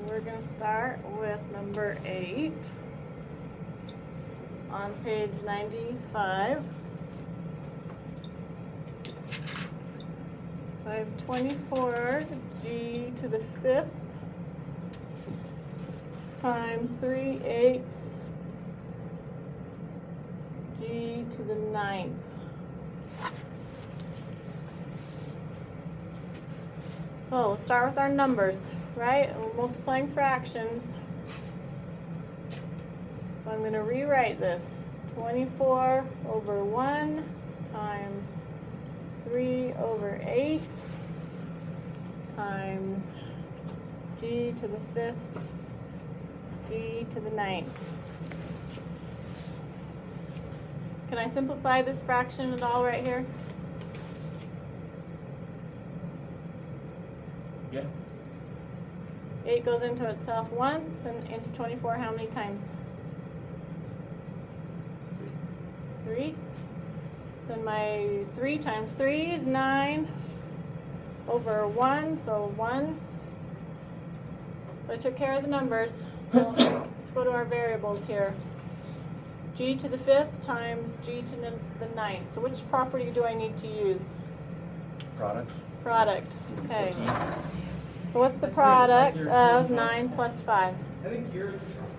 we're going to start with number 8 on page 95. 524 g to the 5th times 3/8 g to the 9th. So let's start with our numbers, right? We're multiplying fractions. So I'm going to rewrite this. 24 over 1 times 3 over 8 times g to the 5th, g to the 9th. Can I simplify this fraction at all right here? Yeah. 8 goes into itself once, and into 24 how many times? 3. Then my 3 times 3 is 9 over 1, so 1. So I took care of the numbers. Well, let's go to our variables here. G to the 5th times g to the 9th. So which property do I need to use? Product. Product. Okay. So what's the product of 9 plus 5? I think yours is wrong.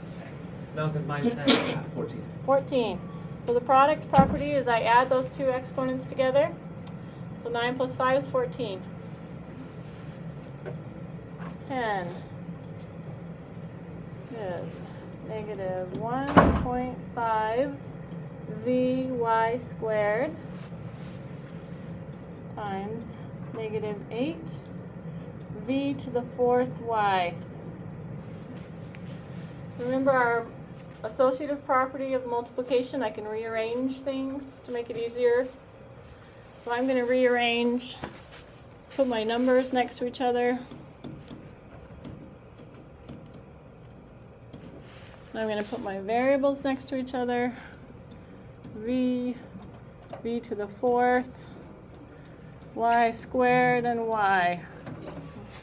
No, because mine said 14. 14. So the product property is I add those two exponents together. So 9 plus 5 is 14. 10 is negative 1.5 vy squared times negative 8 v to the 4th y. So remember our associative property of multiplication, I can rearrange things to make it easier. So I'm going to rearrange, put my numbers next to each other. I'm going to put my variables next to each other. V to the 4th, y squared, and y.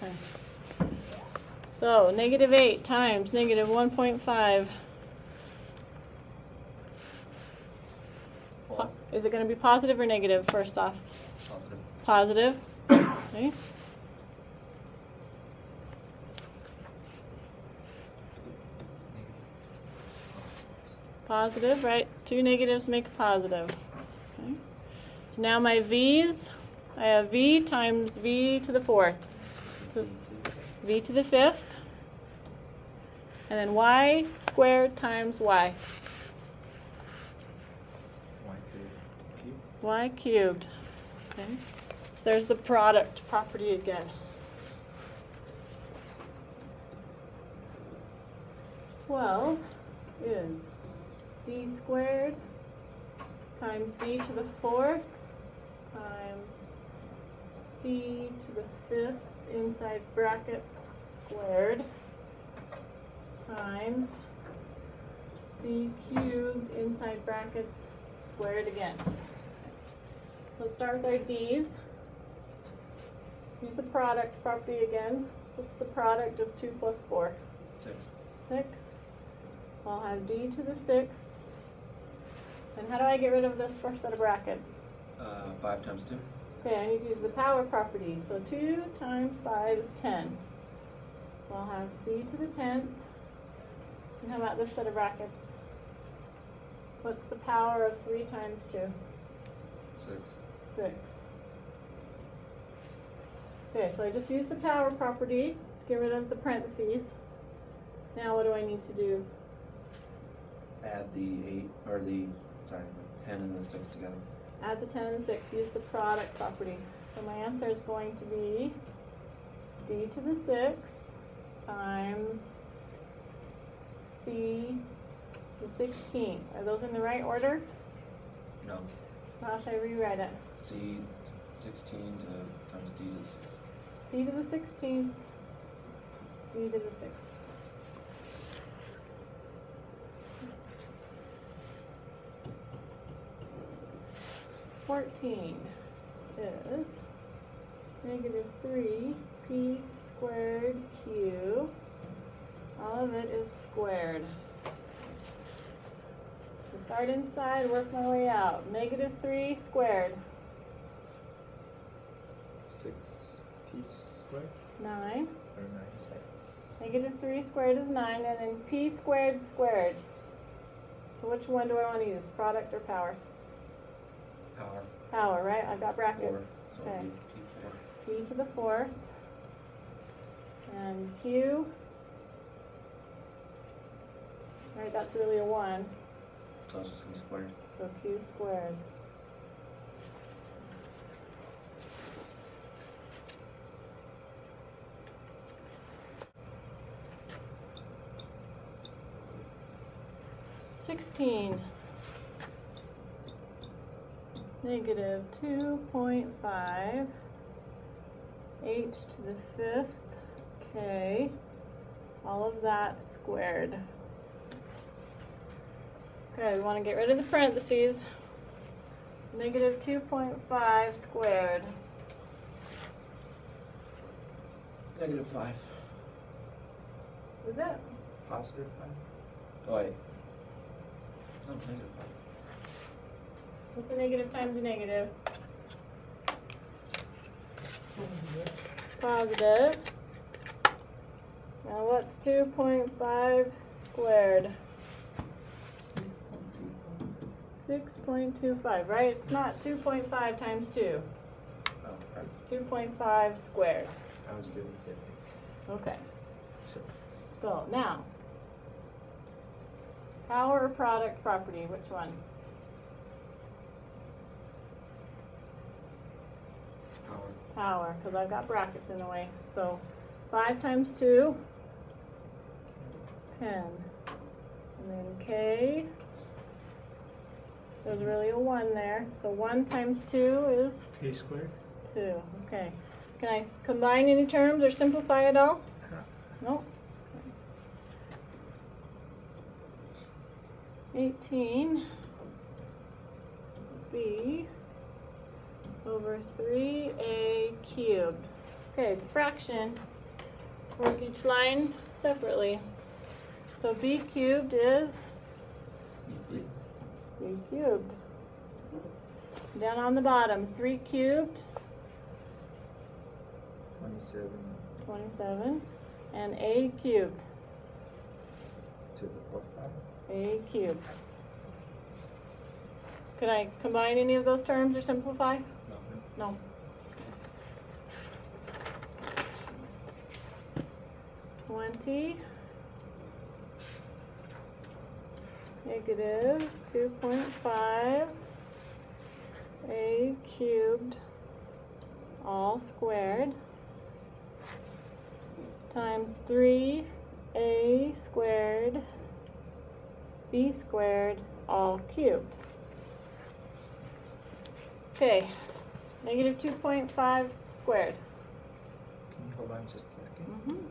Okay. So negative 8 times negative 1.5. Is it going to be positive or negative first off? Positive. Positive. Okay. Positive, right? Two negatives make a positive. Okay. So now my v's, I have v times v to the 4th. So v to the 5th. And then y squared times y. Y cubed. Okay. So there's the product property again. 12 is d squared times d to the 4th times c to the 5th inside brackets squared times c cubed inside brackets squared again. Let's start with our d's. Use the product property again. What's the product of 2 plus 4? 6. 6. I'll have d to the 6th. And how do I get rid of this first set of brackets? 5 times 2. Okay, I need to use the power property. So 2 times 5 is 10. So I'll have c to the 10th. And how about this set of brackets? What's the power of 3 times 2? 6. 6. Okay, so I just used the power property to get rid of the parentheses. Now what do I need to do? Add the 10 and the 6 together. Add the 10 and 6. Use the product property. So my answer is going to be d to the 6th times c to the 16th. Are those in the right order? No. So how should I rewrite it? C 16 times d to the 6th. C to the 16th, d to the 6th. 14 is negative 3p squared q is squared. So start inside, work my way out. Negative 3 squared. 6 p squared? 9. Or 9, sorry. Negative 3 squared is 9, and then p squared squared. So which one do I want to use, product or power? Power. Power, right? I've got brackets. 4. So Okay. P4. P to the 4th. And Q. Right, that's really a 1. So it's just going to be squared. So Q squared. -16. Negative 2.5 h to the 5th k, all of that squared. Okay, we want to get rid of the parentheses. Negative 2.5 squared. Negative 5. Is it? Positive 5? Oh, wait. No, negative 5. What's a negative times a negative? Positive. Now what's 2.5 squared? 6.25, right? It's not 2.5 times 2. Oh, right. It's 2.5 squared. I was doing the same thing. Okay. So, So now, power or product property, which one? power. Power, because I've got brackets in the way. So 5 times 2, 10. And then K, there's really a 1 there. So 1 times 2 is K squared? 2. Okay. Can I combine any terms or simplify it all? No. 18 b over 3a cubed. Okay, it's a fraction. Work each line separately. So b cubed is b cubed. Down on the bottom, 3 cubed, 27 27, and a cubed, to the 4th power. a cubed. Could I combine any of those terms or simplify? No. No. 20 negative 2.5 a cubed all squared times 3a squared b squared all cubed. Okay, negative 2.5 squared. Can you hold on just a second? Mm-hmm.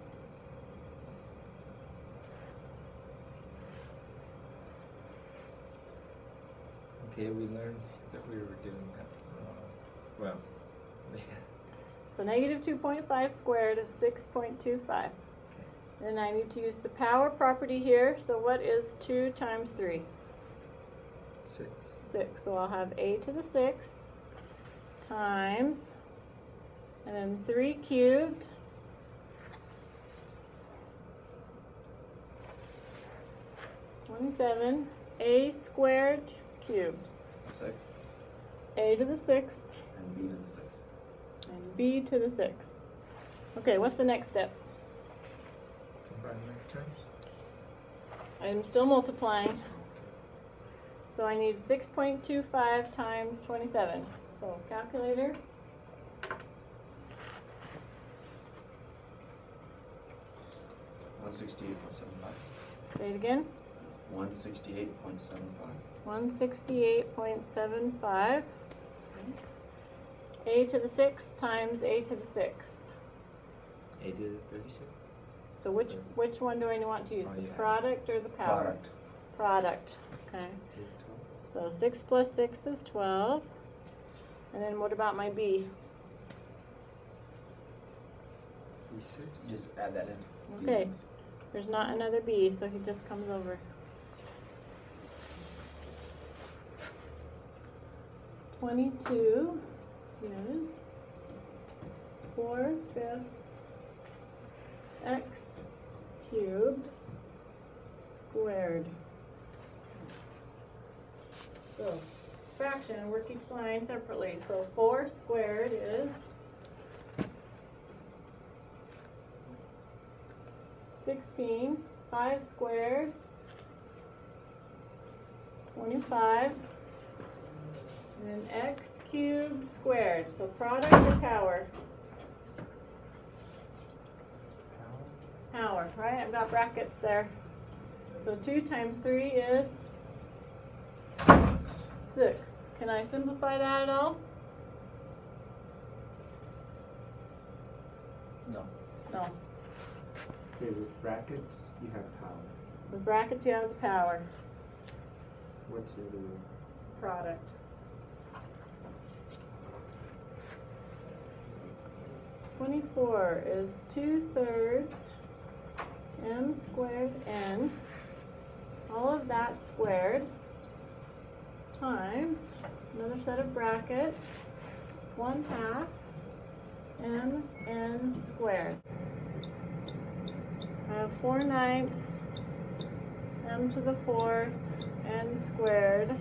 Okay, we learned that we were doing that wrong. Well, yeah. So negative 2.5 squared is 6.25. Okay. Then I need to use the power property here. So what is 2 times 3? 6. 6. So I'll have a to the 6th times, and then 3 cubed, (27) a squared cubed, 6. a to the 6th, And B to the 6th. and b to the 6th. Okay, what's the next step? Combine like terms? I'm still multiplying. So I need 6.25 times 27. So calculator. Say it again. 168.75. 168.75. A to the 6th times a to the 6th. A to the 36. So which one do I want to use? Oh, The yeah. product or the power? Product. Product. Okay. So 6 plus 6 is 12. And then what about my b? B6. Just add that in. Okay. B6. There's not another b, so he just comes over. 22 is 4/5 x cubed squared. So fraction, work each line separately. So 4 squared is 16. 5 squared, 25. And then x cubed squared. So product or power? Power, right? I've got brackets there. So 2 times 3 is 6. Can I simplify that at all? No. No. Okay, with brackets, you have power. With brackets, you have the power. What's the other one? Product. (24) is 2/3 m squared n, all of that squared, times another set of brackets, 1/2 m n squared. I have 4/9 m to the 4th n squared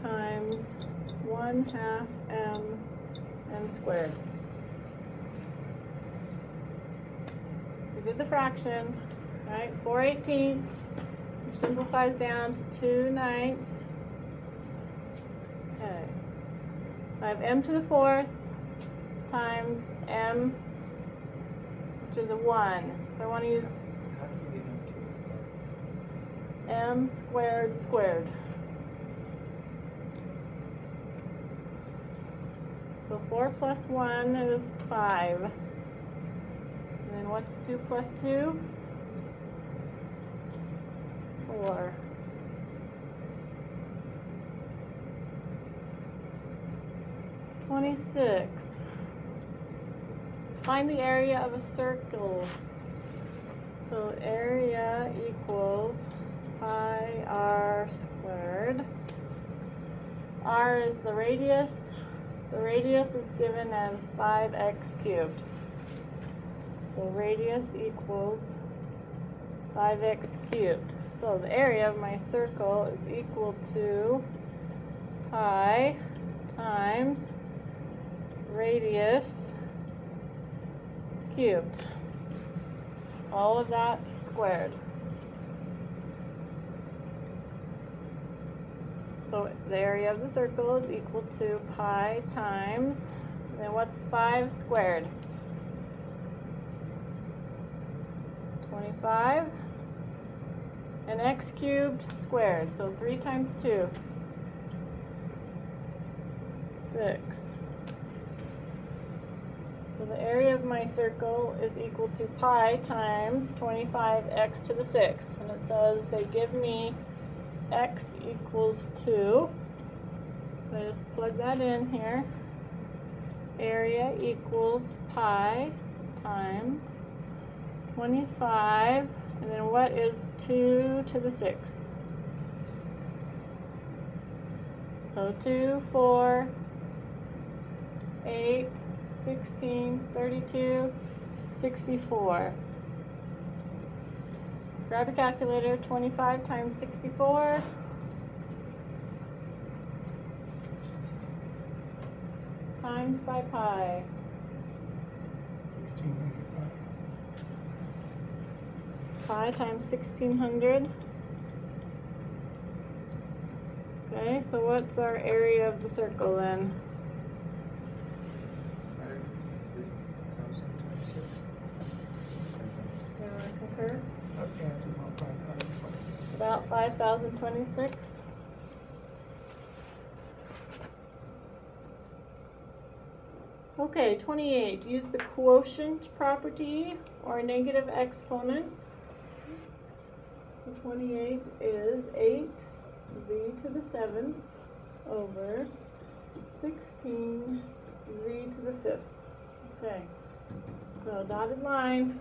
times 1/2 m n squared. So we did the fraction, right? 4/18, which simplifies down to 2/9. Okay. I have m to the 4th times m, which is a 1. So I want to use How do you get into it? m squared squared. So 4 plus 1 is 5. And then what's 2 plus 2? 4. (26). Find the area of a circle. So area equals pi r squared. R is the radius. The radius is given as 5x cubed. So radius equals 5x cubed. So the area of my circle is equal to pi times radius cubed. All of that squared. So the area of the circle is equal to pi times, then what's 5 squared? 25. And x cubed squared. So 3 times 2. 6. So the area of my circle is equal to pi times 25x to the 6th. And it says they give me x equals 2. So I just plug that in here. Area equals pi times 25. And then what is 2 to the 6th? So 2, 4, 8, 16, 32, 64. Grab a calculator. 25 times 64. Times by pi. 1600 pi. Pi times 1600. Okay, so what's our area of the circle then? 5,026. You want to concur? Okay, it's about 526. About 5,026. Okay, 28. Use the quotient property or negative exponents. So 28 is 8z to the 7th over 16z to the 5th. Okay, so dotted line,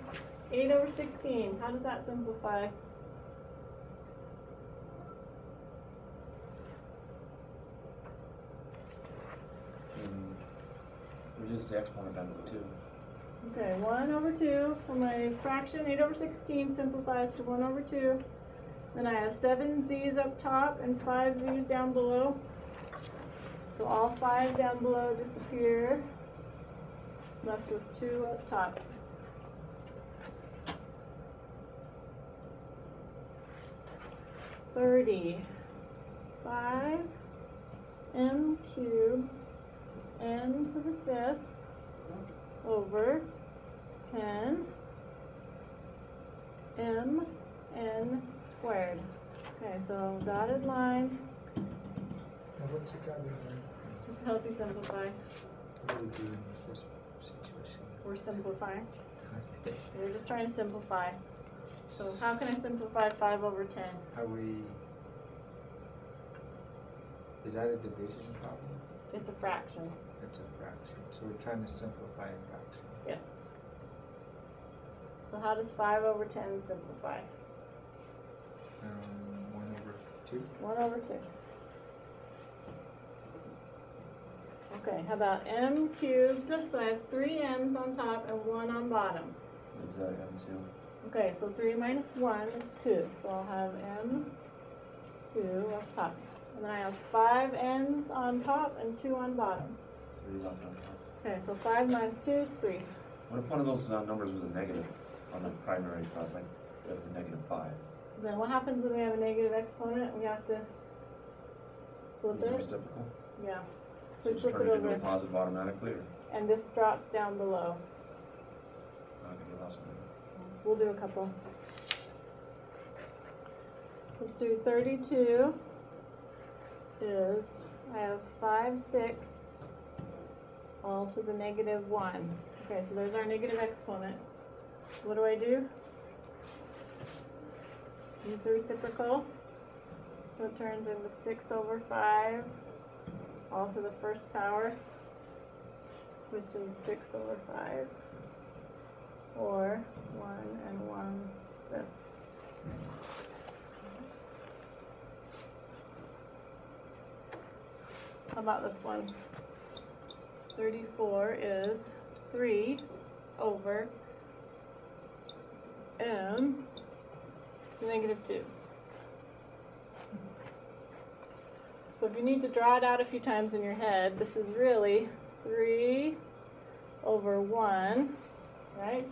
8 over 16. How does that simplify? Reduce the exponent down to 2. Okay, 1 over 2. So my fraction 8 over 16 simplifies to 1 over 2. Then I have 7 z's up top and 5 z's down below. So all 5 down below disappear. Left with 2 up top. $35 m cubed n to the 5th over 10 m n squared. Okay, so dotted line. Now what's the dotted line? Just to help you simplify. What do we do in this situation? We're simplifying. We're just trying to simplify. So how can I simplify 5 over 10? Are we? Is that a division problem? It's a fraction. It's a fraction. So we're trying to simplify a fraction. Yes. So how does 5 over 10 simplify? 1 over 2. 1 over 2. Okay, how about m cubed? So I have 3 m's on top and 1 on bottom. Is that M2? Okay, so 3 minus 1 is 2. So I'll have m2 up top. And then I have 5 n's on top and 2 on bottom. 3 left on top. Okay, so 5 minus 2 is 3. What if one of those numbers was a negative on the primary side, like it's a negative 5? Then what happens when we have a negative exponent? We have to flip Is it it. reciprocal? Yeah. So So just flip turn it it into over. a positive automatically, or And this drops down below. not gonna get lost in it? We'll do a couple. Let's do 32 is, I have 5/6 all to the negative 1. Okay, so there's our negative exponent. What do I do? Use the reciprocal. So it turns into 6 over 5 all to the first power, which is 6 over 5. Or 1 and 1/5. How about this one? 34 is 3 over m to the negative 2. So if you need to draw it out a few times in your head, this is really 3 over 1, right?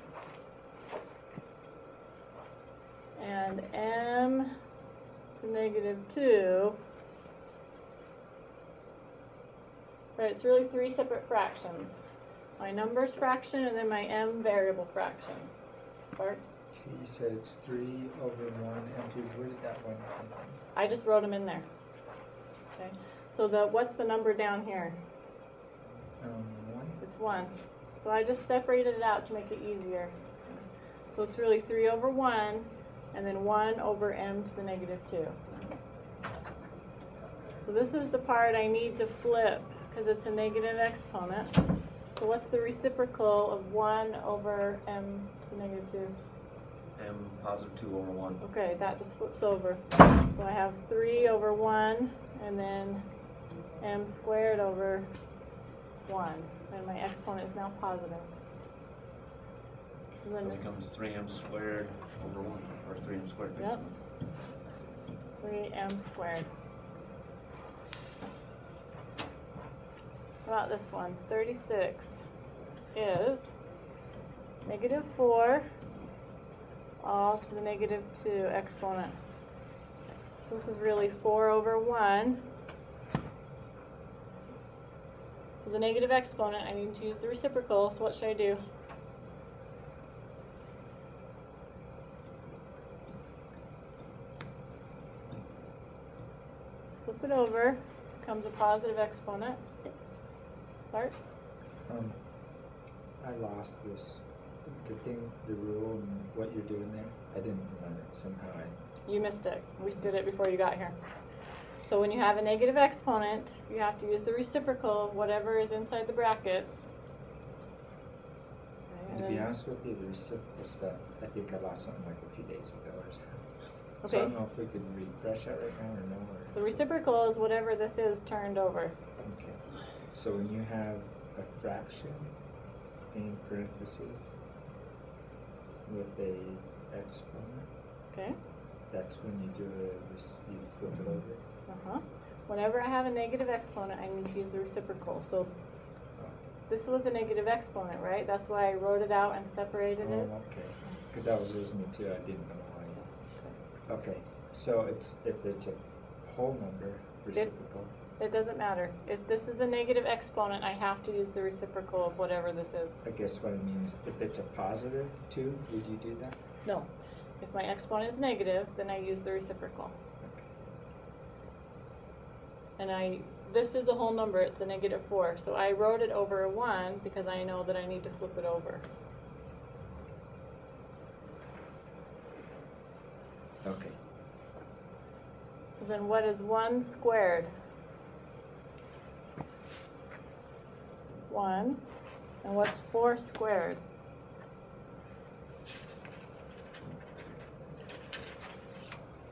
And m to negative 2. Right, it's really 3 separate fractions. My numbers fraction and then my m variable fraction. Bart? Okay, you said it's 3 over 1 m². Where did that one come from? I just wrote them in there. Okay. So what's the number down here? 1. It's 1. So I just separated it out to make it easier. So it's really 3 over 1 and then 1 over m to the negative 2. So this is the part I need to flip because it's a negative exponent. So what's the reciprocal of 1 over m to the negative 2? M positive 2 over 1. Okay, that just flips over. So I have 3 over 1 and then m squared over 1. And my exponent is now positive. So So then it becomes 3m squared over 1, or 3m squared. Yep. 3m squared. How about this one? 36 is negative 4 all to the negative 2 exponent. So this is really 4 over 1. So the negative exponent, I need to use the reciprocal, so what should I do? Flip it over, becomes a positive exponent. Bart? I lost this. The rule and what you're doing there. I didn't learn it somehow. You missed it. We did it before you got here. So when you have a negative exponent, you have to use the reciprocal of whatever is inside the brackets. Okay, To be then- honest with you, the reciprocal stuff, I think I lost something like a few days ago or something. So I Okay. don't know if we could refresh that right now or no. The reciprocal is whatever this is turned over. Okay. So when you have a fraction in parentheses with a exponent, Okay. that's when you do you flip it over. Uh-huh. Whenever I have a negative exponent, I need to use the reciprocal. So this was a negative exponent, right? That's why I wrote it out and separated it. Oh, okay. Because I was losing it too. I didn't know why. Okay. So if it's a whole number, reciprocal. It doesn't matter. If this is a negative exponent, I have to use the reciprocal of whatever this is. I guess what it means, if it's a positive 2, would you do that? No. If my exponent is negative, then I use the reciprocal. Okay. And this is a whole number, it's a -4. So I wrote it over a 1 because I know that I need to flip it over. Okay. So then what is 1 squared? 1. And what's 4 squared?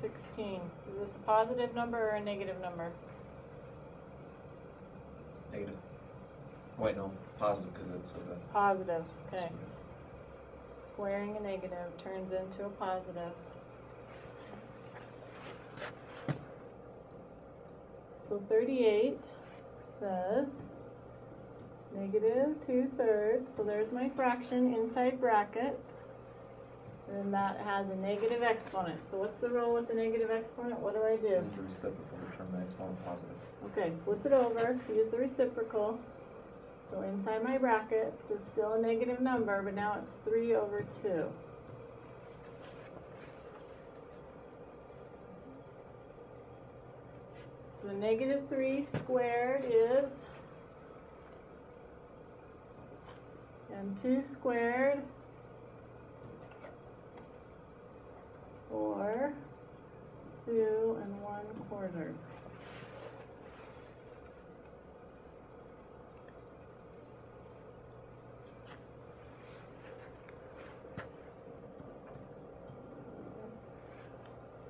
16. Is this a positive number or a negative number? Negative. Wait, no, positive because it's a. Positive. Okay. Squaring a negative turns into a positive. So 38 says -2/3. So there's my fraction inside brackets. And then that has a negative exponent. So what's the role with the negative exponent? What do I do? Use the reciprocal to turn the exponent positive. Okay, flip it over, use the reciprocal. So inside my brackets, it's still a negative number, but now it's 3/2. So -3 squared is, and 2 squared, or 2 1/4.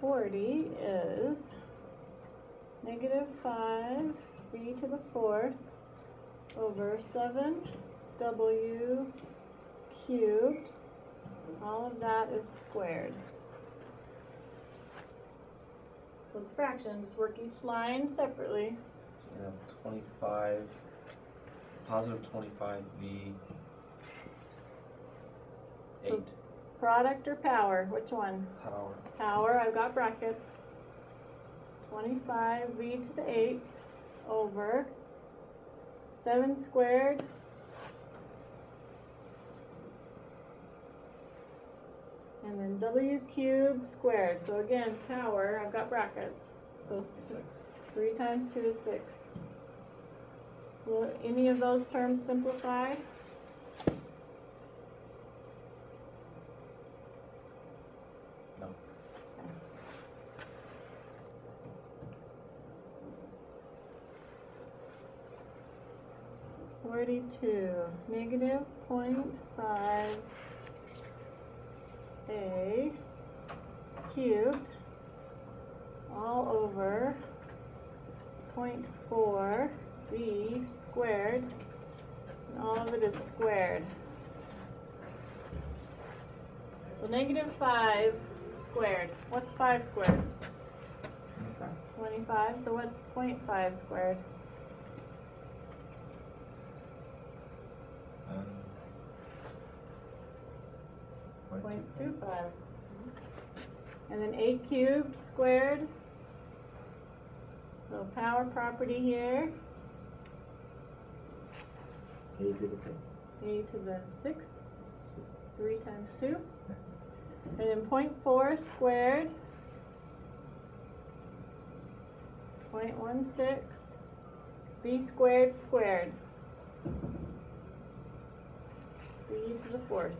Forty is -5 b to the 4th over 7w cubed. All of that is squared. So it's fractions. Work each line separately. So you have 25, positive 25v 8. Product or power? Which one? Power. Power, I've got brackets. 25v to the 8th over 7 squared and then w cubed squared. So again, power, I've got brackets. So 6. 3 times 2 is 6. Will any of those terms simplify? No. 42, -0.5 a cubed all over 0.4 b squared, and all of it is squared. So -5 squared. What's 5 squared? 25. So what's 0.5 squared? 0.25. And then a cubed squared. So power property here. A to the 5th. A to the 6th. 3 times 2. And then 0.4 squared. 0.16. B squared squared. B to the 4th.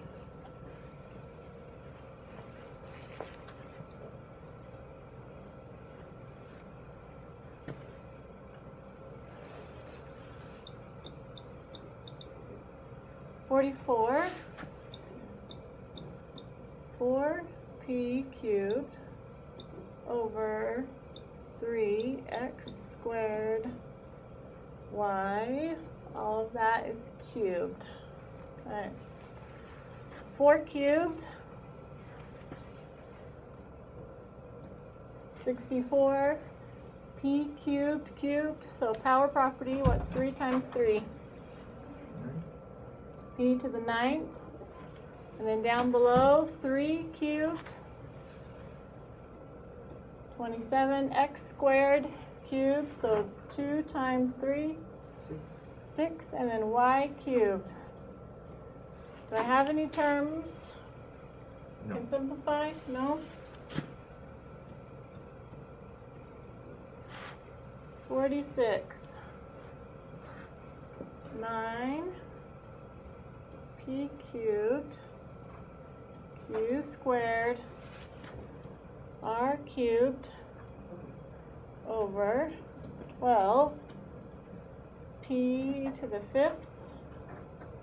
4p cubed over 3x squared y. All of that is cubed. Okay. 4 cubed, 64. P cubed cubed. So power property, what's 3 times 3? P to the 9th. And then down below, 3 cubed, 27, x squared cubed, so 2 times 3, 6, and then y cubed. Do I have any terms? No. Can simplify? No? 46, 9, p cubed, q squared, r cubed over 12, p to the 5th,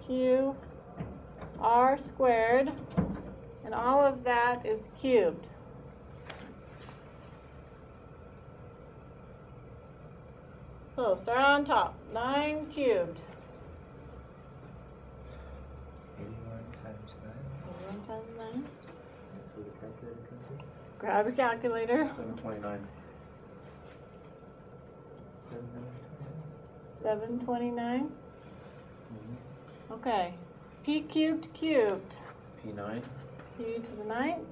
q, r squared, and all of that is cubed. So start on top, 9 cubed. 81 times 9. 81 times 9. That's where the calculator comes in. Grab your calculator. 729. 729. Okay. P cubed cubed. P9. P to the 9th.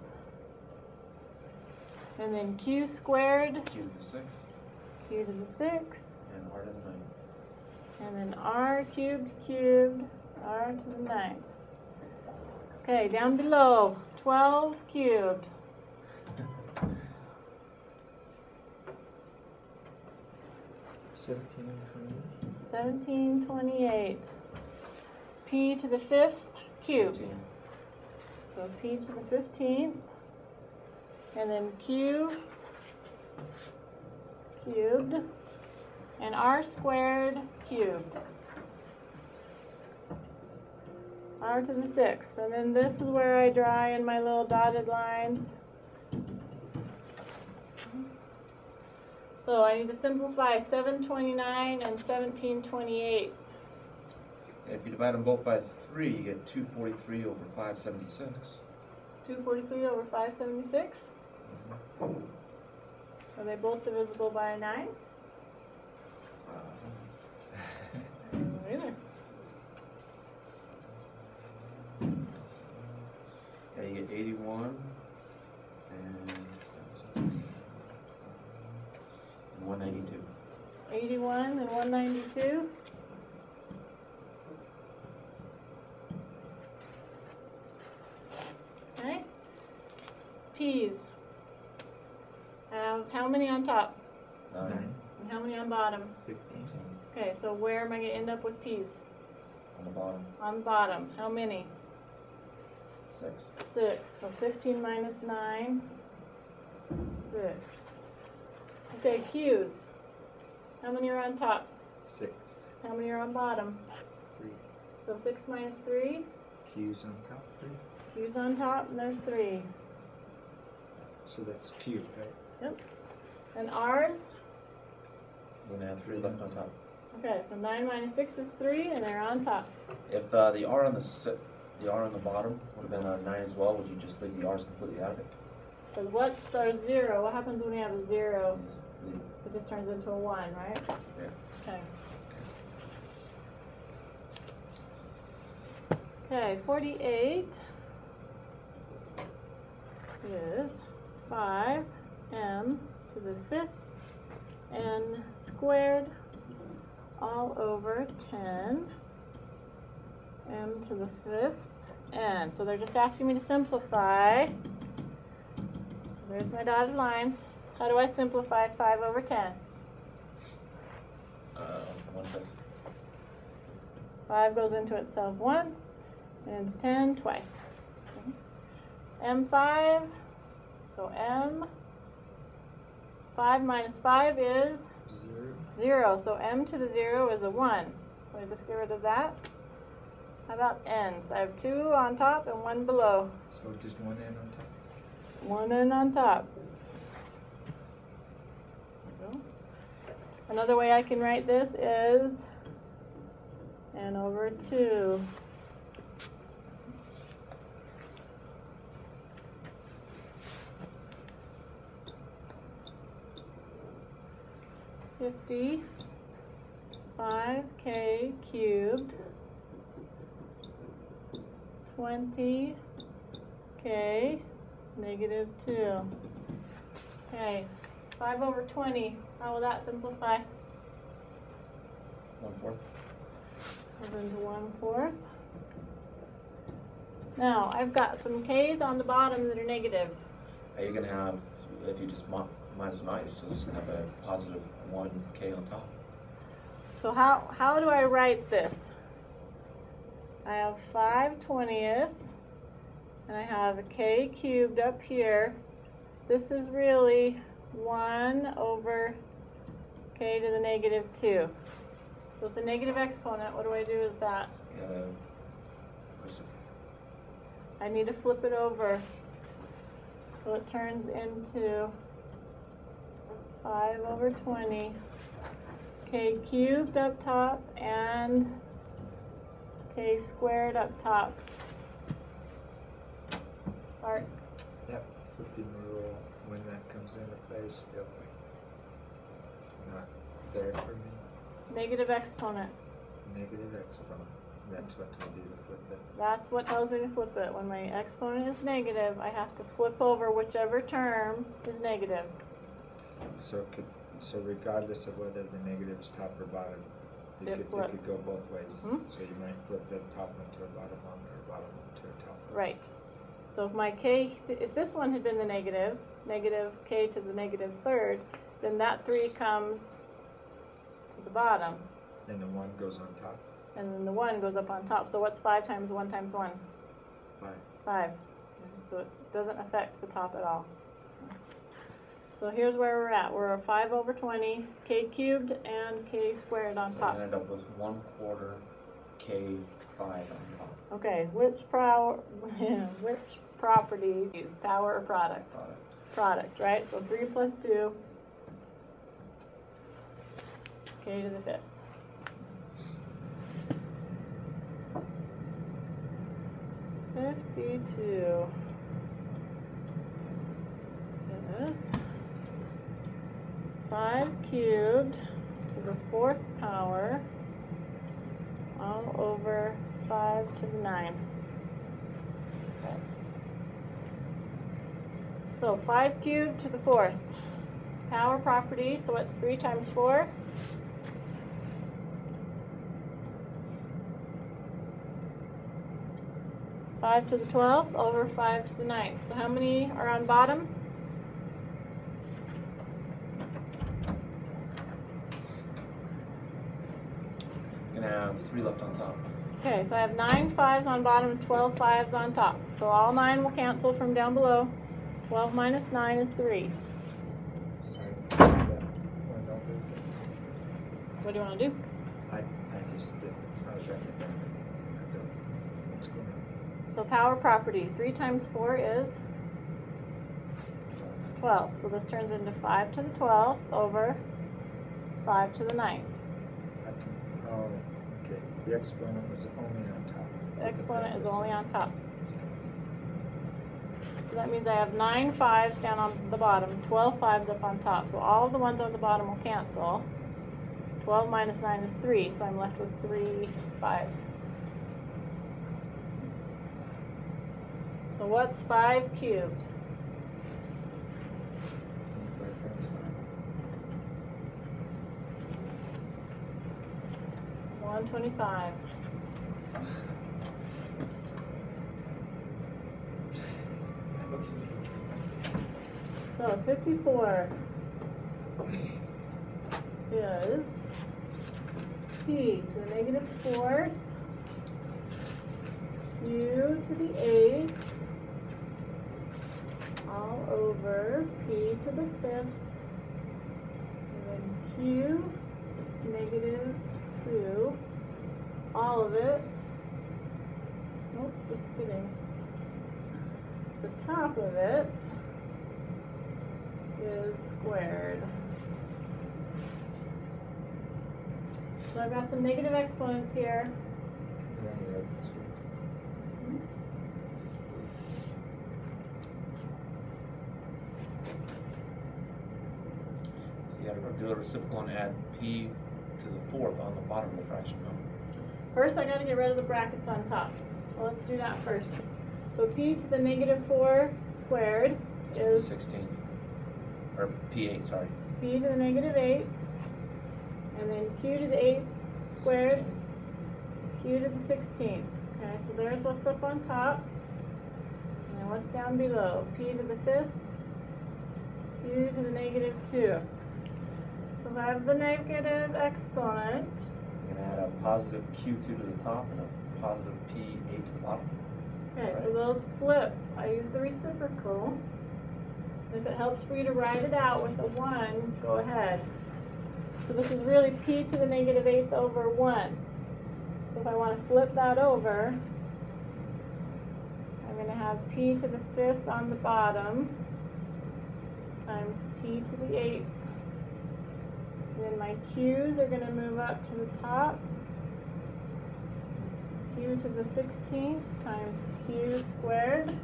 And then q squared. Q to the 6th. Q to the 6th. And R to the 9th. And then r cubed cubed. R to the 9th. Okay, down below. 12 cubed. 1728. P to the 5th cubed. 15. So p to the 15th. And then q cubed. And r squared cubed. R to the 6th. And then this is where I draw in my little dotted lines. So I need to simplify 729 and 1728. If you divide them both by 3, you get 243 over 576. 243 over 576. Are they both divisible by a 9? Either. Yeah, you get 81 and 192. 81 and 192. Okay. P's. I have how many on top? 9. And how many on bottom? 15. Okay, so where am I going to end up with P's? On the bottom. On the bottom. How many? 6. 6. So 15 minus 9. 6. Okay, Q's. How many are on top? 6. How many are on bottom? 3. So 6 minus 3. Q's on top. 3. Q's on top, and there's 3. So that's cubed, right? Yep. And R's? You're going to have 3 left on top. Okay, so 9 minus 6 is 3, and they're on top. If the R on the bottom would have been a 9 as well, would you just leave the R's completely out of it? Because what's our 0? What happens when we have a 0? Just leave it. It just turns into a 1, right? Yeah. Okay. Okay, 48 is 5m to the 5th n squared all over 10 m to the 5th n. So they're just asking me to simplify. There's my dotted lines. How do I simplify 5 over 10? 1/5. 5 goes into itself once, and into 10 twice. Okay. M5, so M, 5 minus 5 is 0. So M to the 0 is a 1. So I just get rid of that. How about N's? I have 2 on top and 1 below. So just one n on top. one n on top. There we go. Another way I can write this is n over 2. $5k cubed 20k negative 2. Okay, 5 over 20. How will that simplify? 1/4. Goes into 1/4. Now, I've got some k's on the bottom that are negative. Are you gonna have, if you just minus them out, you're still just gonna have a positive 1k on top? So how do I write this? I have 5/20, and I have a k cubed up here. This is really 1 over k to the negative 2. So it's a negative exponent. What do I do with that? I need to flip it over. So it turns into 5 over 20. K cubed up top and k squared up top. Art. Yep, flipping the rule when that comes into play is still not there for me. Negative exponent. Negative exponent. That's what we do to flip it. That's what tells me to flip it. When my exponent is negative, I have to flip over whichever term is negative. So regardless of whether the negative is top or bottom, it could go both ways. Hmm? So you might flip the top one to a bottom one or a bottom one to a top one. Right. So if my k, if this one had been the negative k to the negative third, then that 3 comes to the bottom. And the 1 goes on top. And then the 1 goes up on top. So what's 5 times 1 times 1? 5. 5. So it doesn't affect the top at all. So here's where we're at. We're 5 over 20, k cubed and k squared on So top. you end up with 1/4 k 5 on top. Okay, which property use? Power or product? Product, right? So 3 plus 2, k to the 5th. $52 is 5 cubed to the 4th power all over 5 to the 9. Okay. So 5 cubed to the 4th. Power property, so it's 3 times 4. Five to the 12th over 5 to the 9th. So how many are on bottom? You're gonna have 3 left on top. Okay, so I have 9 5s on bottom and 12 5s on top. So all 9 will cancel from down below. 12 minus 9 is 3. Sorry. What do you want to do? I just did. I was writing it down. I don't know what's going on. So power property, 3 times 4 is 12. So this turns into 5 to the 12th over 5 to the 9th. Oh, okay. The exponent was only on top. The exponent is only on top. So that means I have 9 5s down on the bottom, 12 5s up on top. So all of the ones on the bottom will cancel. 12 minus 9 is 3, so I'm left with 3 5s. So what's 5 cubed? 125. So 54 is p to the negative 4th, q to the 8th, all over p to the 5th, and then q negative 2, all of it, nope, just kidding, the top of it squared. So I've got some negative exponents here. So you gotta do a reciprocal and add p to the fourth on the bottom of the fraction, no? First, I got to get rid of the brackets on top. So let's do that first. So p to the negative 4 squared is 16. Or p8, sorry. p to the negative 8. And then q to the 8th squared, 16. q to the 16th. Okay, so there's what's up on top. And then what's down below? P to the 5th, q to the negative 2. So I have the negative exponent. You're gonna add a positive q2 to the top and a positive p8 to the bottom. Okay, Right. so those flip. I use the reciprocal. If it helps for you to write it out with a 1, go ahead. So this is really p to the negative 8th over 1. So if I want to flip that over, I'm going to have p to the 5th on the bottom times p to the 8th. Then my q's are going to move up to the top. Q to the 16th times q squared.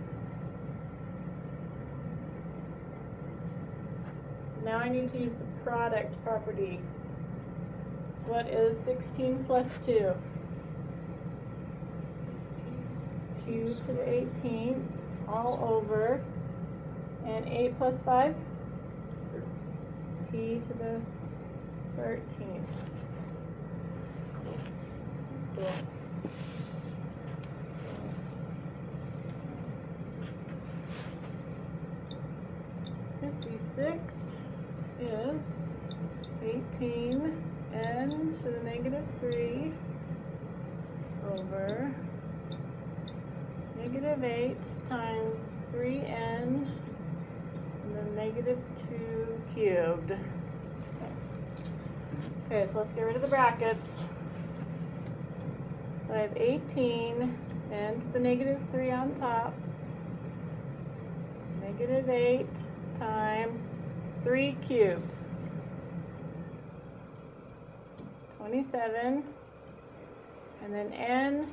So now I need to use the product property. What is 16 plus 2? Q to the 18th all over. And 8 plus 5? P to the 13th. Cool. Is 18 n to the negative 3 over negative 8 times 3n and then negative 2 cubed. Okay, so let's get rid of the brackets. So I have 18 n to the negative 3 on top, negative 8 times 3 cubed, 27, and then n,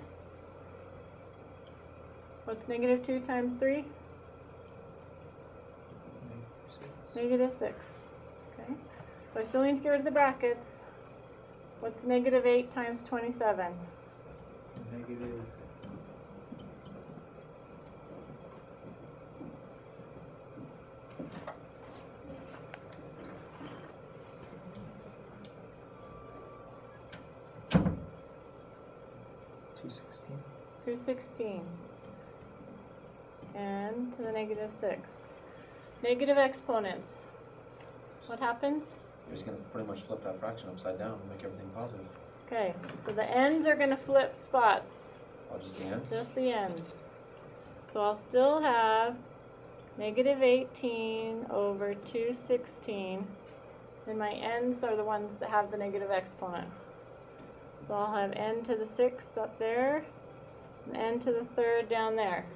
what's negative 2 times 3? Negative 6. Okay, so I still need to get rid of the brackets. What's negative 8 times 27? Negative. $2.16. 216. And to the negative 6. Negative exponents. What happens? You're just gonna pretty much flip that fraction upside down and make everything positive. Okay, so the ends are going to flip spots. Oh, just the ends? Just the ends. So I'll still have negative 18 over 216. And my ends are the ones that have the negative exponent. So I'll have n to the 6th up there, and n to the 3rd down there.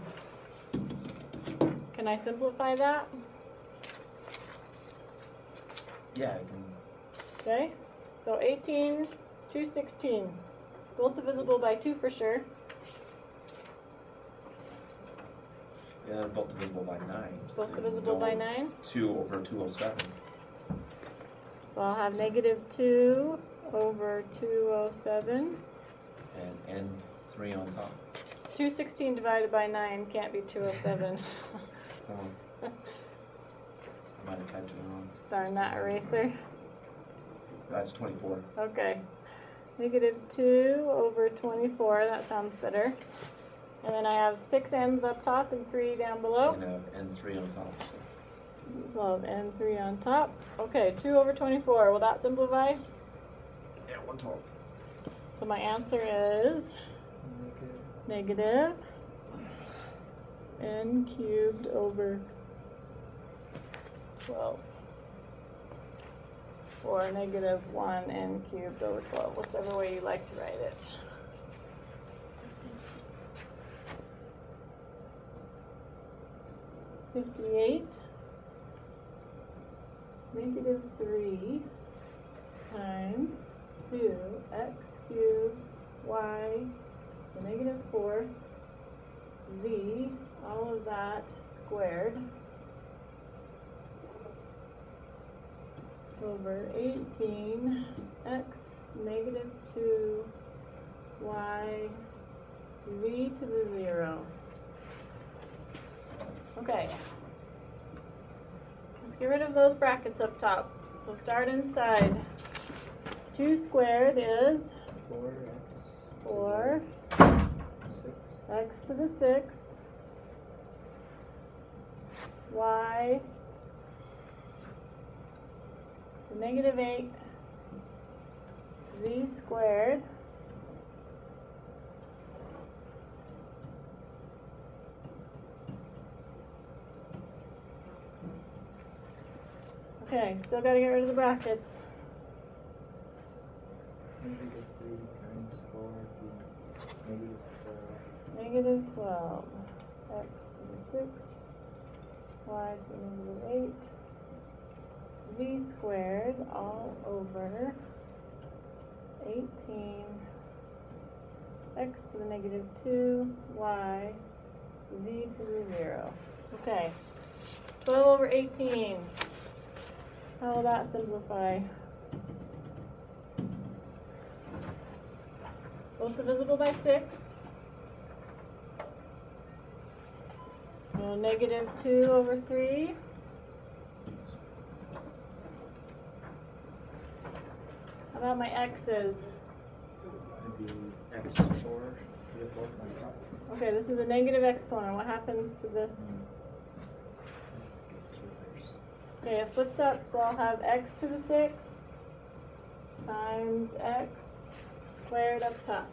Can I simplify that? Yeah, I can. Okay, so 18, 216. Both divisible by 2 for sure. Yeah, they're both divisible by 9. Both So divisible by 9. 2 over 207. So I'll have negative 2 over 207. And n3 on top. 216 divided by 9 can't be 207. Come on. I might have typed it wrong. Darn that eraser. That's 24. Okay. Negative 2 over 24. That sounds better. And then I have 6 n's up top and 3 down below. And n3 on top. So I'll have n3 on top. Okay, 2 over 24. Will that simplify? Yeah, 112. So my answer is negative n cubed over 12. Or negative 1 n cubed over 12, whichever way you like to write it. $58 negative 3 times 2x cubed y, the negative fourth, z, all of that squared, over 18 x negative 2 y z to the 0. Okay. Let's get rid of those brackets up top. So start inside. 2 squared is 4 x to the 6th y to negative 8 z squared okay, still got to get rid of the brackets. Negative 3 times 4 negative 12. Negative 12 x to the 6th y to negative 8 z squared all over 18 x to the negative 2 y z to the 0. Okay, 12 over 18. How will that simplify? Both divisible by 6. So negative 2 over 3. How about my x's? Maybe x 4 to the 4th on top. Okay, this is a negative exponent. What happens to this? Okay, it flips up, so I'll have x to the 6th times x squared up top.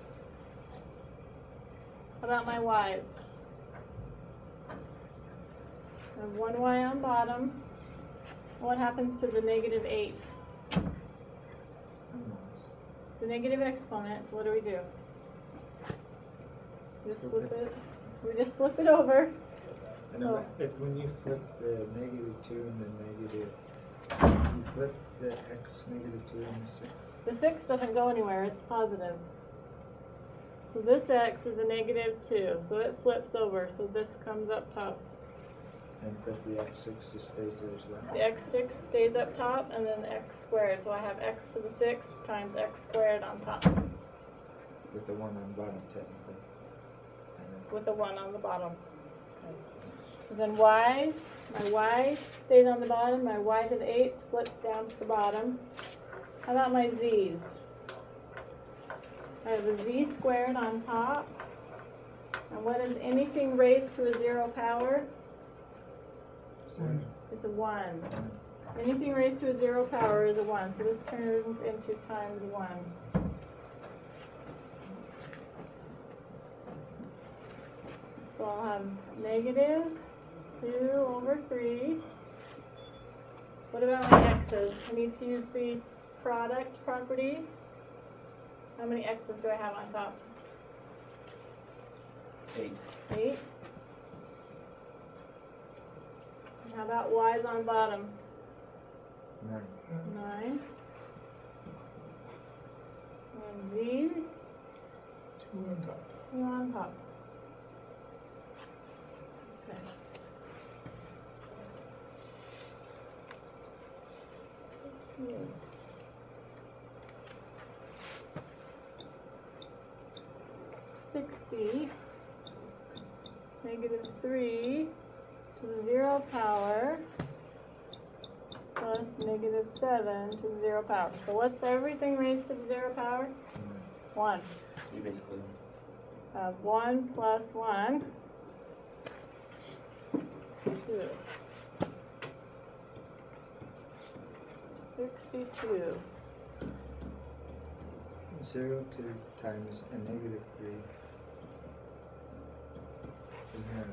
How about my y's? I have 1y on bottom. What happens to the negative 8? The negative exponent, so what do? Just flip it. We just flip it over. And So if when you flip the negative 2 and the negative, you flip the x negative 2 and the 6. the 6 doesn't go anywhere, it's positive. So this x is a negative 2, so it flips over, so this comes up top. And but the x6 just stays there as well. The x6 stays up top, and then x squared, so I have x to the 6th times x squared on top, With the 1 on the bottom, technically. with a 1 on the bottom. Okay. So then y's, my y stays on the bottom, my y to the 8th flips down to the bottom. How about my z's? I have a z squared on top. And what is anything raised to a 0 power? It's a 1. Anything raised to a 0 power is a 1. So this turns into times 1. So I'll have negative 2 over 3. What about my x's? I need to use the product property. How many x's do I have on top? 8. 8. And how about y's on bottom? 9. 9. And z? 2 on top. 2 on top. Okay. $60 negative 3 to the 0 power plus negative 7 to the 0 power. So what's everything raised to the 0 power? 1. You basically. 1 plus 1 is 2. 62. 0 2 times a negative 3. Isn't that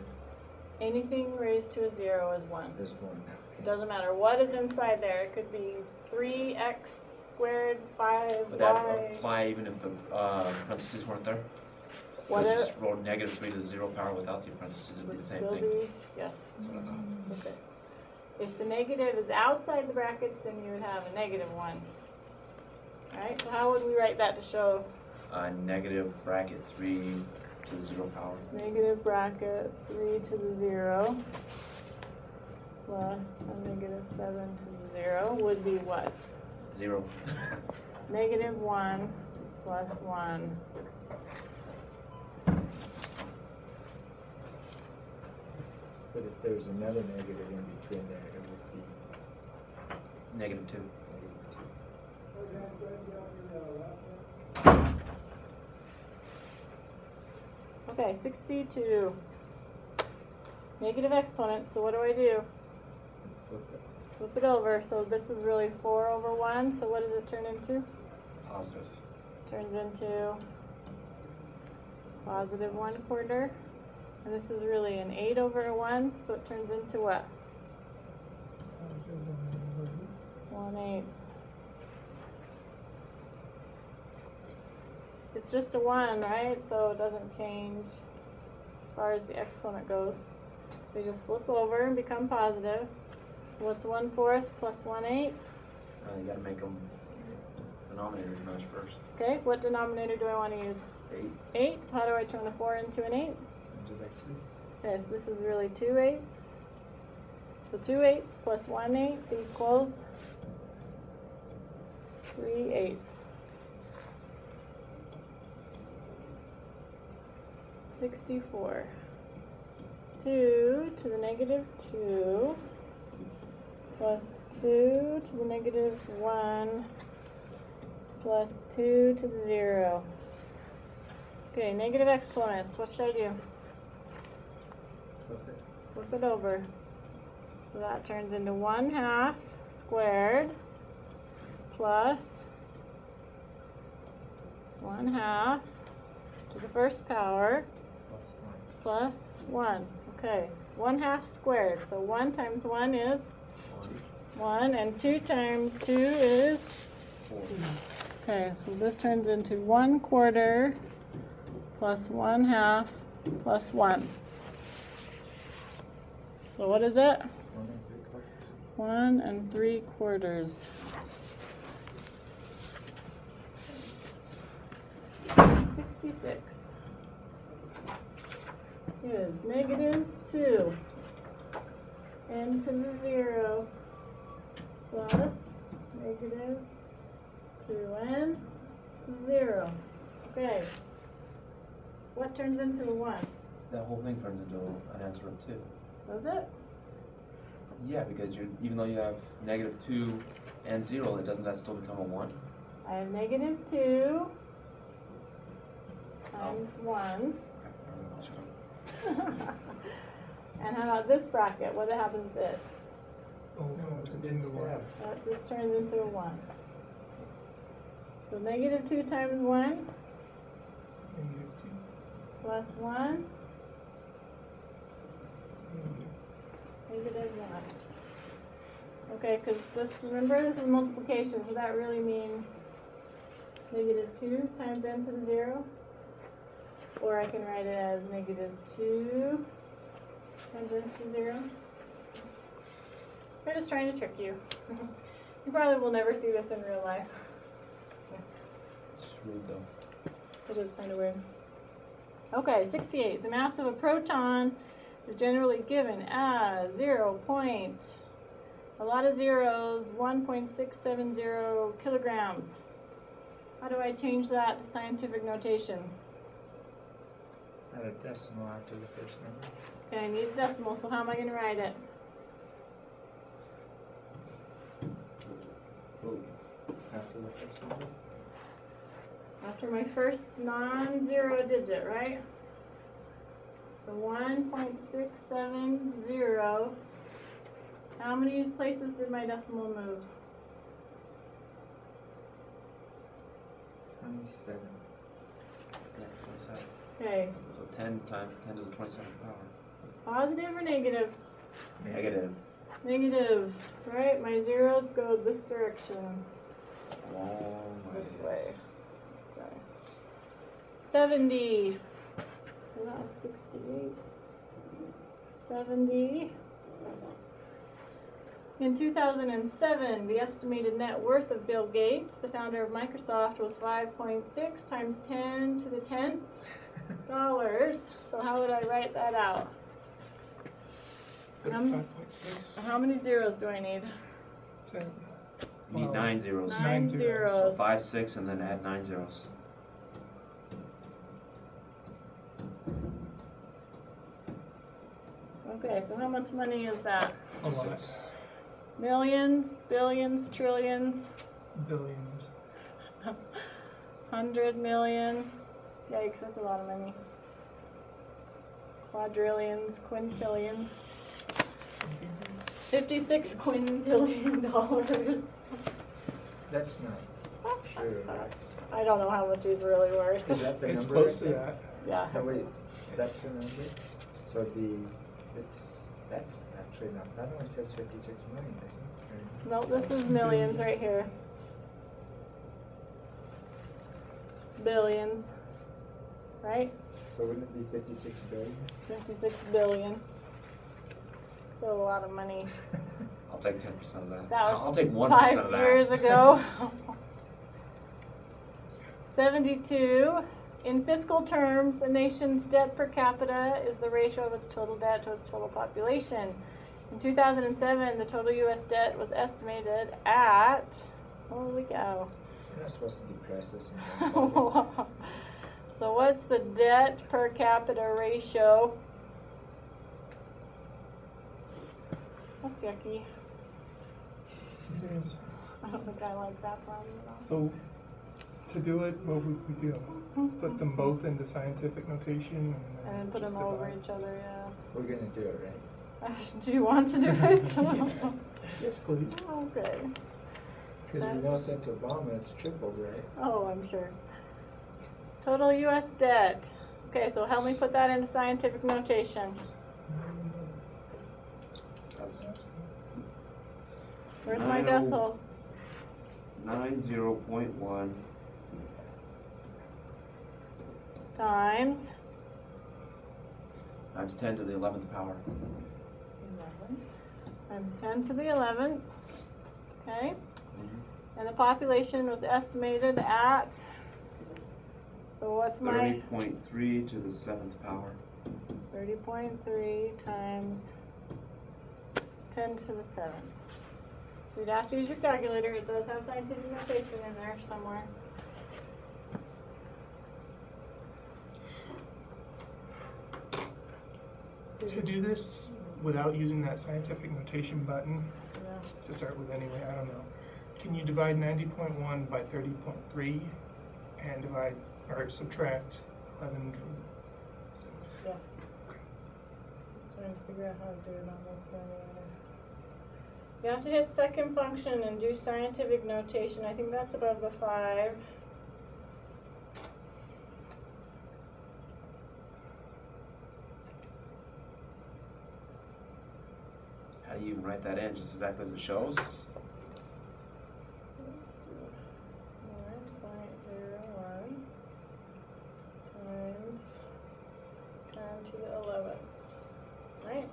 Anything raised to a 0 is 1. is 1? It doesn't matter what is inside there. It could be 3x squared, 5y. Would that apply even if the parentheses weren't there? Whatever. Just roll negative 3 to the 0 power without the parentheses. It'd be Would the same still thing. be, yes. That's what I thought. Okay. If the negative is outside the brackets, then you would have a negative 1. Alright, so how would we write that to show? Negative bracket 3 to the 0 power. Negative bracket 3 to the 0 plus a negative 7 to the 0 would be what? 0. Negative 1 plus 1. But if there's another negative in between there, it would be Negative 2. Okay, 62. Negative exponent, so what do I do? flip it. Flip it over, so this is really 4 over 1, so what does it turn into? Positive. Turns into positive 1/4. And this is really an 8 over 1, so it turns into what? 1/8. It's just a 1, right? So it doesn't change as far as the exponent goes. They just flip over and become positive. So what's 1/4 plus 1/8? You gotta make them denominators match first. Okay, what denominator do I want to use? 8. 8. So how do I turn a 4 into an 8? And do that too. Okay, so this is really 2 8s. So 2 8s plus 1/8 equals 3 8s. 64. 2 to the negative 2 plus 2 to the negative 1 plus 2 to the 0. Okay, negative exponents. What should I do? Flip it. Flip it over. So that turns into 1/2 squared plus 1/2 to the first power Plus 1. plus 1. Okay, 1/2 squared. So 1 times 1 is 1, and 2 times 2 is 4. okay, so this turns into 1/4 plus 1/2 plus 1. So what is it? 1 and 3/4. 1 3/4. 66 is negative 2 n to the 0 plus negative 2n to the 0. Okay. What turns into a 1? That whole thing turns into an answer of 2. Does it? Yeah, because even though you have negative 2 and 0, doesn't that still become a 1? I have negative 2 times 1. And how about this bracket? What happens to it? No, it's a didn't stab. That just turns into a 1. So negative 2 times 1 plus 1, negative 1. Okay, because this, remember, this is multiplication, so that really means negative 2 times n to the 0. Or I can write it as negative 2 times n to the 0. We're just trying to trick you. You probably will never see this in real life. It's just weird though. It is kind of weird. Okay, 68. The mass of a proton is generally given as 0. A lot of zeros, 1.670 kilograms. How do I change that to scientific notation? Add a decimal after the first number. Okay, I need a decimal, so how am I going to write it? After the first number? After my first non-zero digit, right? So 1.670. How many places did my decimal move? 27. Yeah, 27. Okay, So 10 times 10 to the 27th power. positive or negative? Negative. Negative, right? My zeros go this direction. Long This way. Okay. 70. So that was 68. 70 In 2007, the estimated net worth of Bill Gates, the founder of Microsoft, was 5.6 times 10 to the 10th dollars. So how would I write that out? Put How 5.6. How many zeros do I need? 10. You need 9 zeros. Nine Nine zeros. So zeros. 5, 6, and then add 9 zeros. Okay, so how much money is that? A lot. Millions, billions, trillions, Billions. 100 million. Yikes, that's a lot of money. Quadrillions, quintillions. 56 quintillion dollars. That's not true, right? I don't know how much he's really worth. Is that the It's number? close right to there? that. Yeah. No, wait, that's the number? So that's actually not, that only says 56 million, doesn't it? No, this is millions right here. Billions. Right? So wouldn't it be 56 billion? 56 billion. Still a lot of money. I'll take 10% of that. That was I'll take 1% 5 of that. years ago. 72. In fiscal terms, a nation's debt per capita is the ratio of its total debt to its total population. In 2007, the total U.S. debt was estimated at, holy cow. You're not supposed to depress this in one budget. So what's the debt per capita ratio? That's yucky. It is. I don't think I like that problem at all. So, to do it, what would we do? Put them both into scientific notation And then put just them over divide? each other, yeah. We're gonna do it, right? Do you want to do it? Yes, please. Okay. Because we know since Obama it's tripled, right? Oh, I'm sure. Total U.S. debt. Okay, so help me put that into scientific notation. That's Where's my 90. decimal? 90.1 Times times 10 to the 11th power. 11 times 10 to the 11th. Okay. Mm-hmm. And the population was estimated at, so what's my 30.3 to the 7th power. 30.3 times 10 to the 7th. So you'd have to use your calculator. It does have scientific notation in there somewhere. To do this without using that scientific notation button, Yeah. to start with anyway, I don't know. Can you divide 90.1 by 30.3 and divide, or subtract 11 from... Yeah. Just trying to figure out how to do it on this calculator. You have to hit second function and do scientific notation. I think that's above the 5. How do you even write that in? Just exactly as it shows? 9.01 times 10 to the 11th. Right?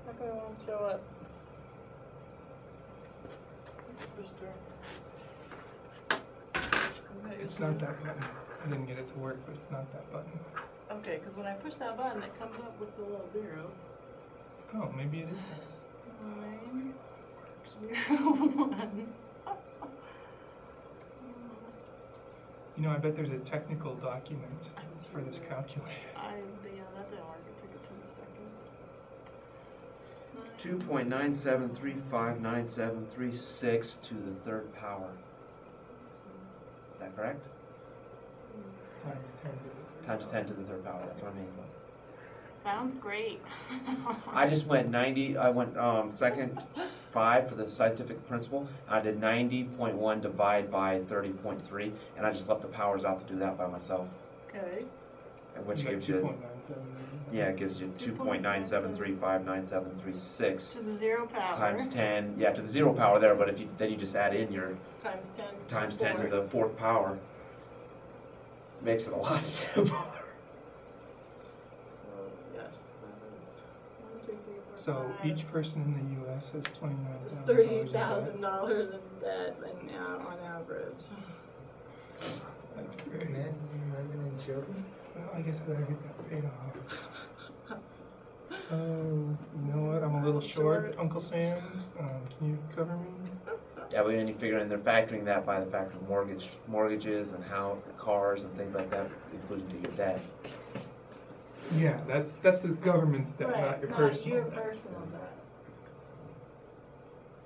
How come it won't show up? It's not that button. I didn't get it to work, but it's not that button. Okay, because when I push that button, it comes up with the little zeros. Oh, maybe it is. 9, 0, 1. You know, I bet there's a technical document I'm for this sure. calculator. Yeah, that didn't work. It took it to the second. 2.97359736 to the 3rd power. Is that correct? Times 10 to the Times 10 to the 3rd power. That's what I mean. Sounds great. I just went 90. I went second 5 for the scientific principle. I did 90.1 divide by 30.3, and I just left the powers out to do that by myself. Okay. which You got gives you 2.97. yeah, it gives you 2.97359736 To the 0 power. times 10. Yeah, to the 0 power there, but if you then you just add in your Times 10. times 10 to the 4th power, makes it a lot simpler. So, yes, that is 1, 2, 3, 4, So 5. each person in the U.S. has It's $29,000. $30,000 in debt right now on average. That's great. Men, women, and children. Well, I guess I better get that paid off. You know what? I'm a little short, Uncle Sam. Can you cover me? Yeah, but then you figure in they're factoring that by the fact of mortgages and how cars and things like that, including to your debt. Yeah, that's the government's debt, Right, not your personal your debt. personal debt.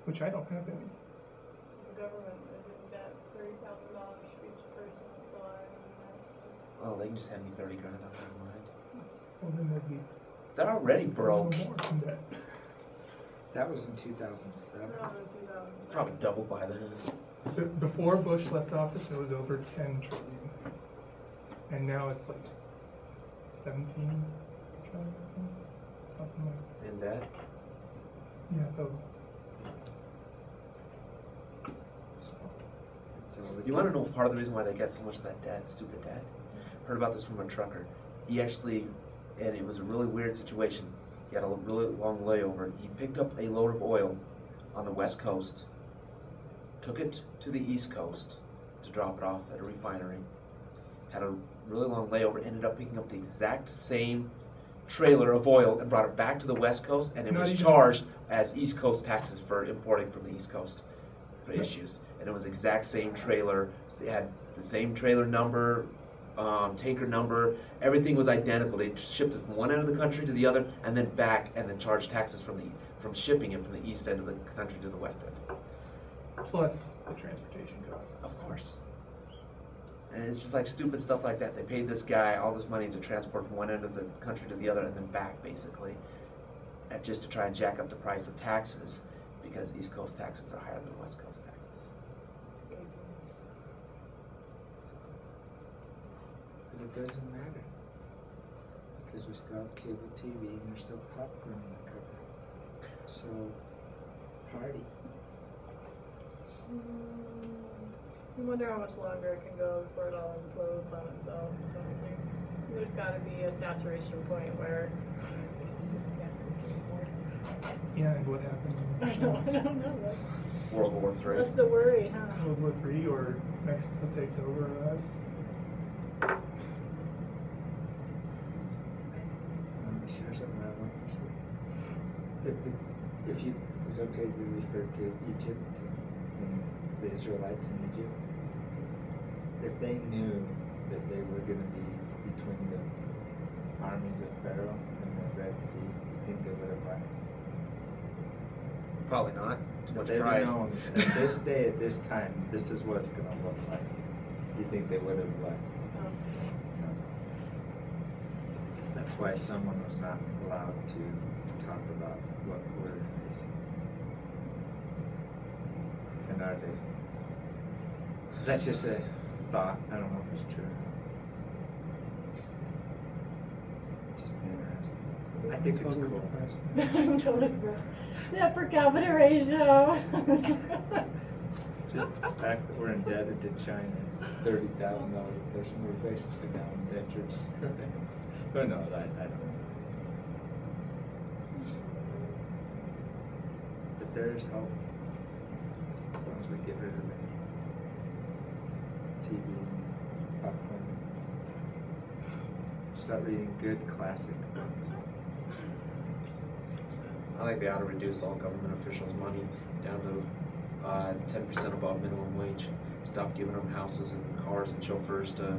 Which I don't have any. The government isn't debt $30,000 for each person that's alive in the United States. Oh, they can just hand me 30 grand, I'll never mind. Well, then they'd be They're already a little broke. more in debt. That was in 2007. No, in 2007. Probably doubled by then. Before Bush left office, it was over 10 trillion, and now it's like 17 trillion, something like. In debt? Yeah, total. So, So You want to know part of the reason why they get so much of that debt, stupid debt? Heard about this from a trucker. He actually, and it was a really weird situation. He had a really long layover. He picked up a load of oil on the West Coast, took it to the East Coast to drop it off at a refinery, had a really long layover, ended up picking up the exact same trailer of oil and brought it back to the West Coast, and it Not was even- charged as East Coast taxes for importing from the East Coast for issues. And it was the exact same trailer. It had the same trailer number, tanker number. Everything was identical. They shipped it from one end of the country to the other, and then back, and then charged taxes from shipping it from the east end of the country to the west end. plus the transportation costs. Of course. And it's just like stupid stuff like that. They paid this guy all this money to transport from one end of the country to the other and then back, basically, just to try and jack up the price of taxes, because East Coast taxes are higher than West Coast taxes. But it doesn't matter. Because we still have cable TV and there's still popcorn in the cupboard. So, party. I wonder how much longer it can go before it all implodes on itself. Don't you think? There's got to be a saturation point where you just can't take anymore. Yeah, and what happened? I don't know. World War III. That's the worry, huh? World War III, or Mexico takes over us. Share something I want to say. If you it's okay to refer to Egypt and the Israelites in Egypt, if they knew that they were going to be between the armies of Pharaoh and the Red Sea, you think they would have left? Probably not. Too If much they would pride. have known at this day, at this time, this is what it's going to look like, do you think they would have left? Oh. No. That's why someone was not allowed to talk about what we're facing. And are they? That's just a thought. I don't know if it's true. Just interesting. I think it's Totally cool. depressed. I'm totally broke. Debt per capita ratio. Just the fact that we're indebted to China, $30,000 a person, we're basically now indentured. But no, I don't know. But there is hope. As long as we get rid of the TV and popcorn. Start reading good classic books. I think they ought to reduce all government officials' money down to 10% above minimum wage. Stop giving them houses and cars and chauffeurs to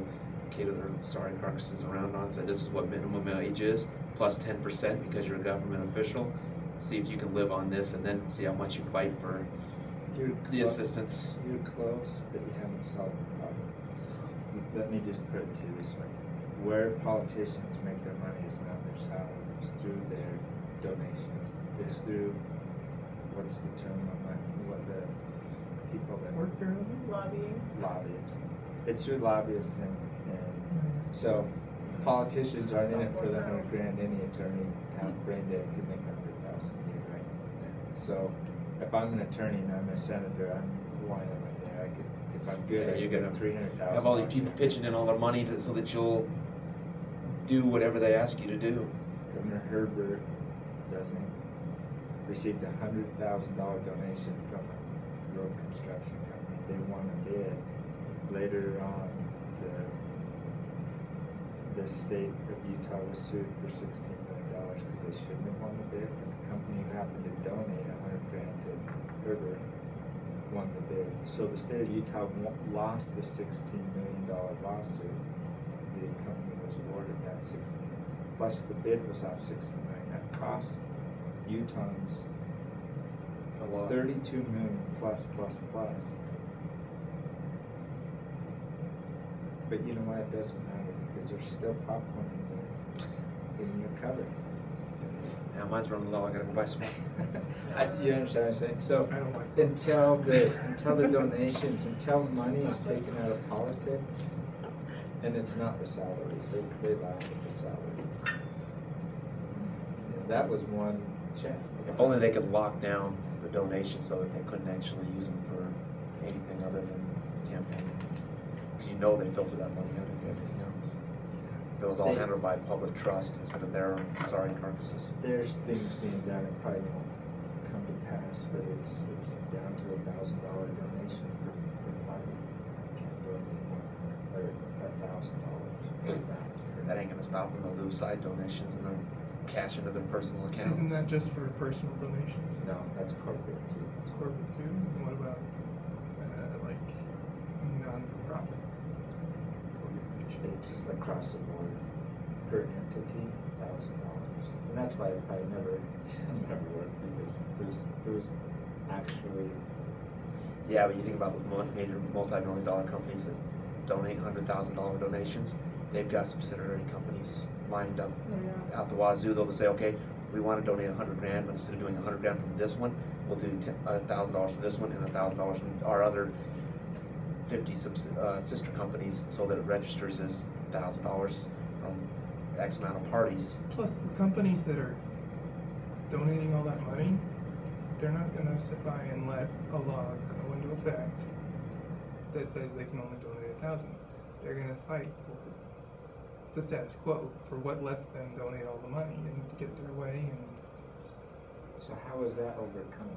cater their sorry carcasses around on. Say this is what minimum wage is, plus 10% because you're a government official. See if you can live on this, and then see how much you fight for the assistance. You're close, but you haven't solved the problem. Let me just put it to you this way. Where politicians make their money is not their salaries, through their donations. It's through, what's the term on that? What the people that Work there, Lobbying. lobbyists. It's through lobbyists and so politicians aren't in it for the 100 grand. Any attorney, half brain dead, could make 100,000 a year, right? So, if I'm an attorney and I'm a senator, I'm lying right there. I could, if I'm good, Yeah, I you're could gonna 300,000. have all these people pitching in all their money so that you'll do whatever they ask you to do. Governor Herbert, doesn't received $100,000 donation from a road construction company. They won a bid. Later on, the state of Utah was sued for $16 million because they shouldn't have won the bid. But the company who happened to donate 100 grand to Herbert won the bid. So the state of Utah lost the $16 million lawsuit. The company was awarded that 16 million. Plus the bid was off 16 million. That cost Utahns A lot. 32 million plus. But you know what? It doesn't matter because there's still popcorn in your cupboard. Yeah, mine's running low. I gotta go buy some. You understand what I'm saying? So I don't like until the donations, until money is taken out of politics, and it's not the salaries. They laugh at the salaries. That was one check. If only they could lock down the donations so that they couldn't actually use them for anything other than campaigning. Because you know they filter that money out of everything else. If it was all handled by public trust instead of their sorry carcasses. There's things being done. It probably won't come to pass, but it's down to $1,000 donation per party. Can't do anything more. Or $1,000. That ain't gonna stop them. They'll lose side donations and then cash into their personal accounts. Isn't that just for personal donations? No, that's corporate too. It's corporate too. And what about like non-for-profit organizations? It's across the board per entity, $1,000, and that's why it probably never worked because there's actually. Yeah, but you think about those major multi-million-dollar companies that donate $100,000 donations. They've got subsidiary companies lined up out the wazoo. They'll say, okay, we want to donate 100 grand, but instead of doing 100 grand from this one, we'll do $1,000 from this one and $1,000 from our other 50 sister companies, so that it registers as $1,000 from X amount of parties. Plus, the companies that are donating all that money, they're not going to sit by and let a law go into effect that says they can only donate 1,000. They're going to fight for the status quo for what lets them donate all the money and get their way. And So how is that overcome?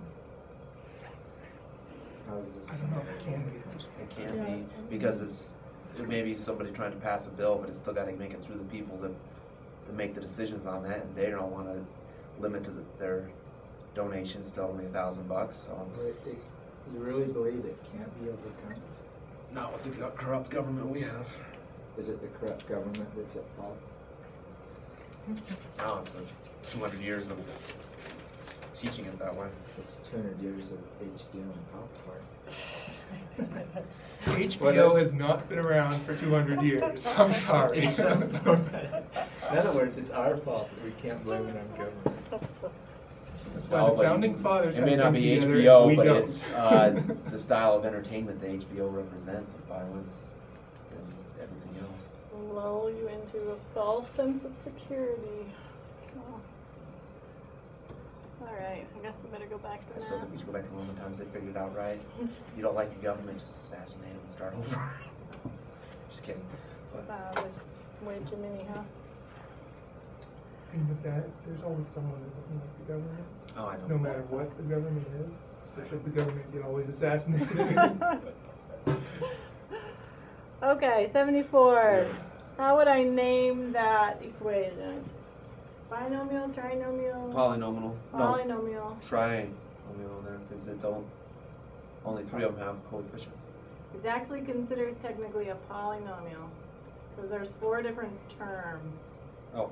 How is this? I don't know if it can be. It can't be because it may be somebody trying to pass a bill, but it's still got to make it through the people that make the decisions on that, and they don't want to limit their donations to only $1,000. So You really believe it can't be overcome? not with the corrupt government we have. Is it the corrupt government that's at fault? No, it's 200 years of teaching it that way. It's 200 years of HBO and popcorn. HBO has not been around for 200 years. I'm sorry. In other words, it's our fault that we can't blame it on government. That's why the founding fathers It may had not things be together, HBO, we but don't. it's the style of entertainment that HBO represents of violence and everything else. Lull you into a false sense of security. Oh. All right, I guess we better go back I to still math. think we should go back to Roman times. They figured it out right. You don't like your government, just assassinate them and start over. Just kidding. But Wow, there's way too many, huh? And with that, there's always someone that doesn't like the government, oh, I know. no matter what the government is. So should the government get always assassinated? Okay, 74. How would I name that equation? Binomial, trinomial, Polynomial. No, polynomial. trinomial there, because it's only three of them have coefficients. It's actually considered technically a polynomial because there's 4 different terms. Oh.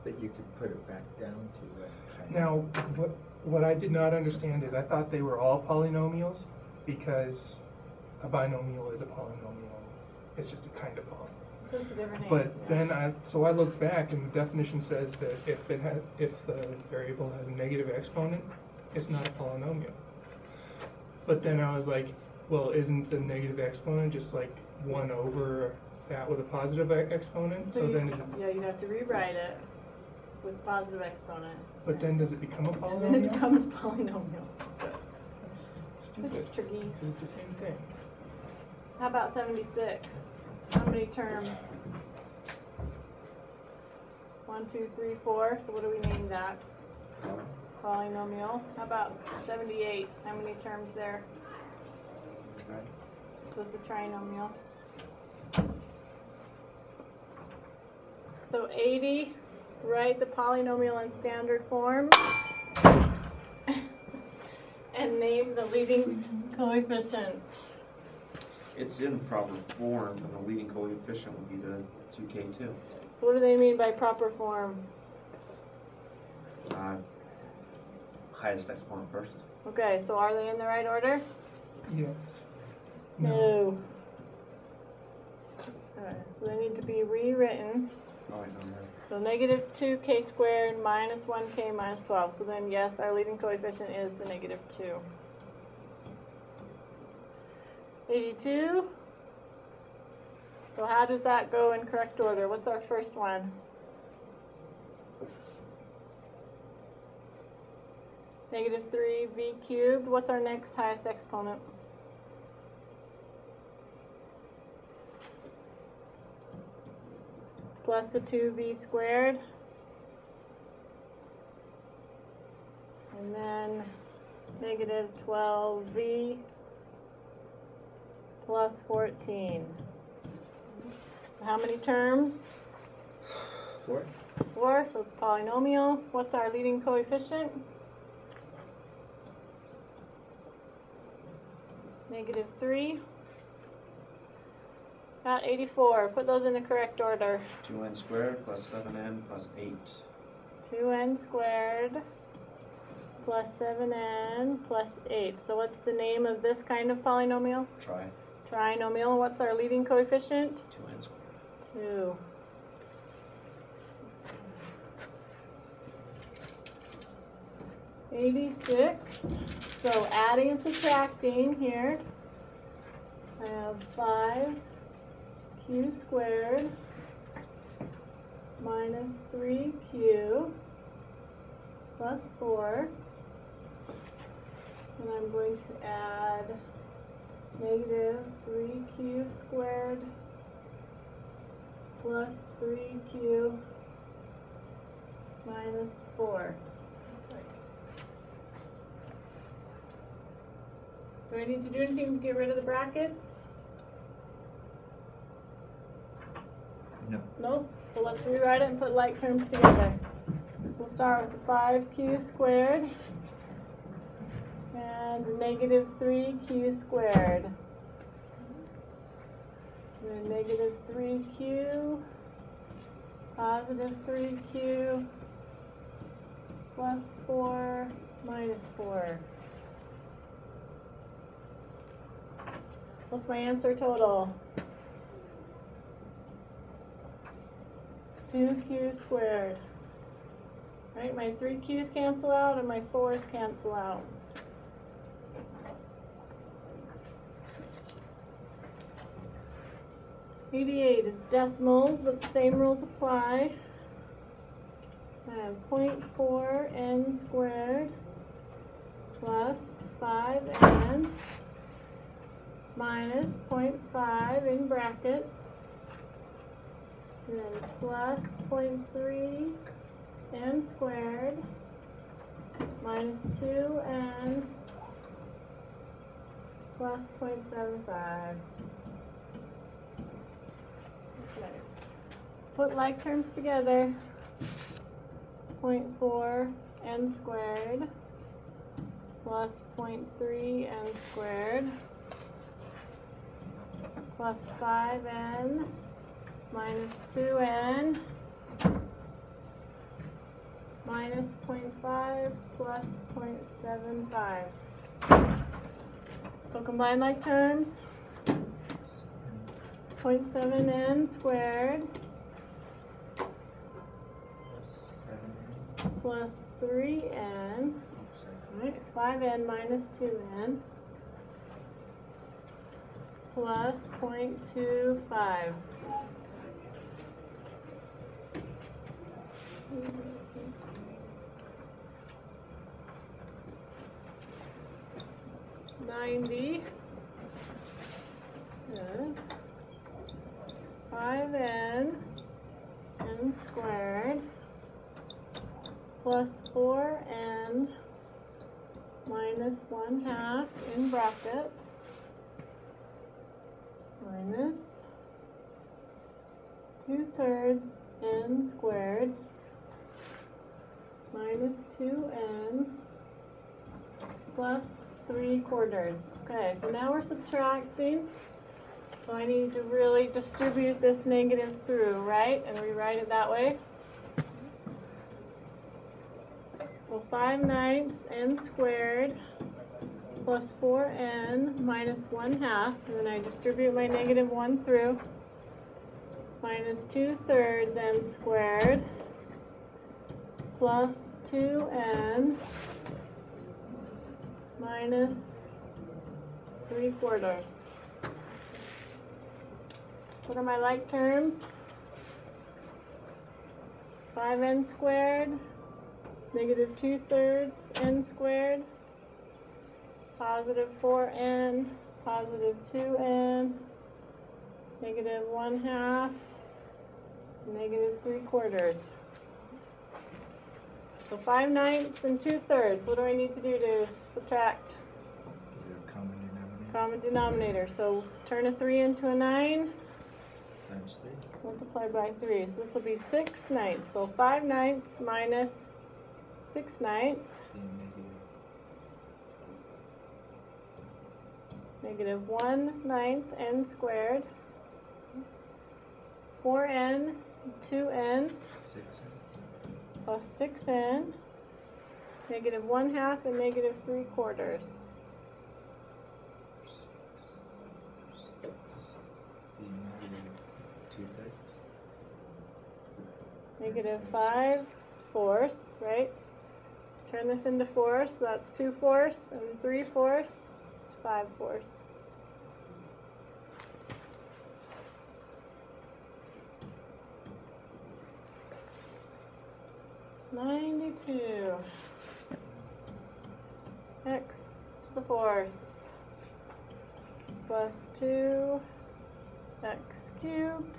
But you could put it back down to Now, what I did not understand is I thought they were all polynomials because a binomial is a polynomial. It's just a kind of polynomial. So it's a different name. But yeah. then I looked back and the definition says that if the variable has a negative exponent, it's not a polynomial. But then I was like, well, isn't the negative exponent just like 1 over that with a positive exponent, so you- then does it, yeah, you'd have to rewrite it with positive exponent. but then does it become a And then it polynomial? becomes polynomial. That's stupid, It's tricky. because it's the same thing. How about 76? How many terms? 1, 2, 3, 4. So what do we name that? Polynomial. How about 78? How many terms there? So it's a trinomial. So 80, write the polynomial in standard form. And name the leading coefficient. It's in proper form, and the leading coefficient would be the 2k2. So what do they mean by proper form? Highest exponent first. Okay, so are they in the right order? Yes. No. Alright, so they need to be rewritten. Oh, I know that. So negative 2k squared minus 1k minus 12. So then yes, our leading coefficient is the negative 2. 82. So how does that go in correct order? What's our first one? Negative 3v cubed. What's our next highest exponent? Plus the 2v squared. And then negative 12v plus 14. So how many terms? 4. 4, so it's polynomial. What's our leading coefficient? Negative 3. About 84. Put those in the correct order. 2n squared plus 7n plus 8. 2n squared plus 7n plus 8. So what's the name of this kind of polynomial? Try. Trinomial. What's our leading coefficient? 2n squared. 2. $86. So adding and subtracting here. I have 5q squared minus 3q plus 4. And I'm going to add negative 3q squared plus 3q minus 4. Do I need to do anything to get rid of the brackets? No. Nope. So let's rewrite it and put like terms together. We'll start with 5q squared and negative 3q squared. And then negative 3q, positive 3q, plus 4, minus 4. What's my answer total? 2q squared. Right, my 3q's cancel out and my 4's cancel out. $88 is decimals, but the same rules apply. I have 0.4n squared plus 5n minus 0.5 in brackets, and then plus 0.3 n squared minus 2n plus 0.75. Okay. Put like terms together. 0.4 n squared plus 0.3 n squared plus 5n minus 2n minus 0.5 plus 0.75. So combine like terms. 0.7n squared plus 3n, right, 5n minus 2n plus 0.25. $90 is 5n n squared plus 4n minus 1/2 in brackets minus 2/3 n squared minus 2n plus 3/4. Okay, so now we're subtracting. So I need to really distribute this negative through, right? And rewrite it that way. So 5/9 n squared plus 4n minus 1/2. And then I distribute my negative 1 through. Minus 2/3 n squared plus 2n minus 3/4. What are my like terms? 5n squared, negative 2/3 n squared, positive 4n, positive 2n, negative 1/2, negative 3/4. So 5/9 and 2/3. What do I need to do to subtract? Your common denominator. Common denominator. So turn a 3 into a 9. Times 3. Multiply by 3. So this will be 6/9. So 5/9 minus 6/9. Being Negative 1/9 n squared. 4n, 2n, 6. plus 6n. Negative 1/2 and negative 3/4. Being negative 2/3. Negative 5/4, right? Turn this into fourths, so that's 2/4, and 3/4, it's 5/4. $92 x to the 4th plus 2 x cubed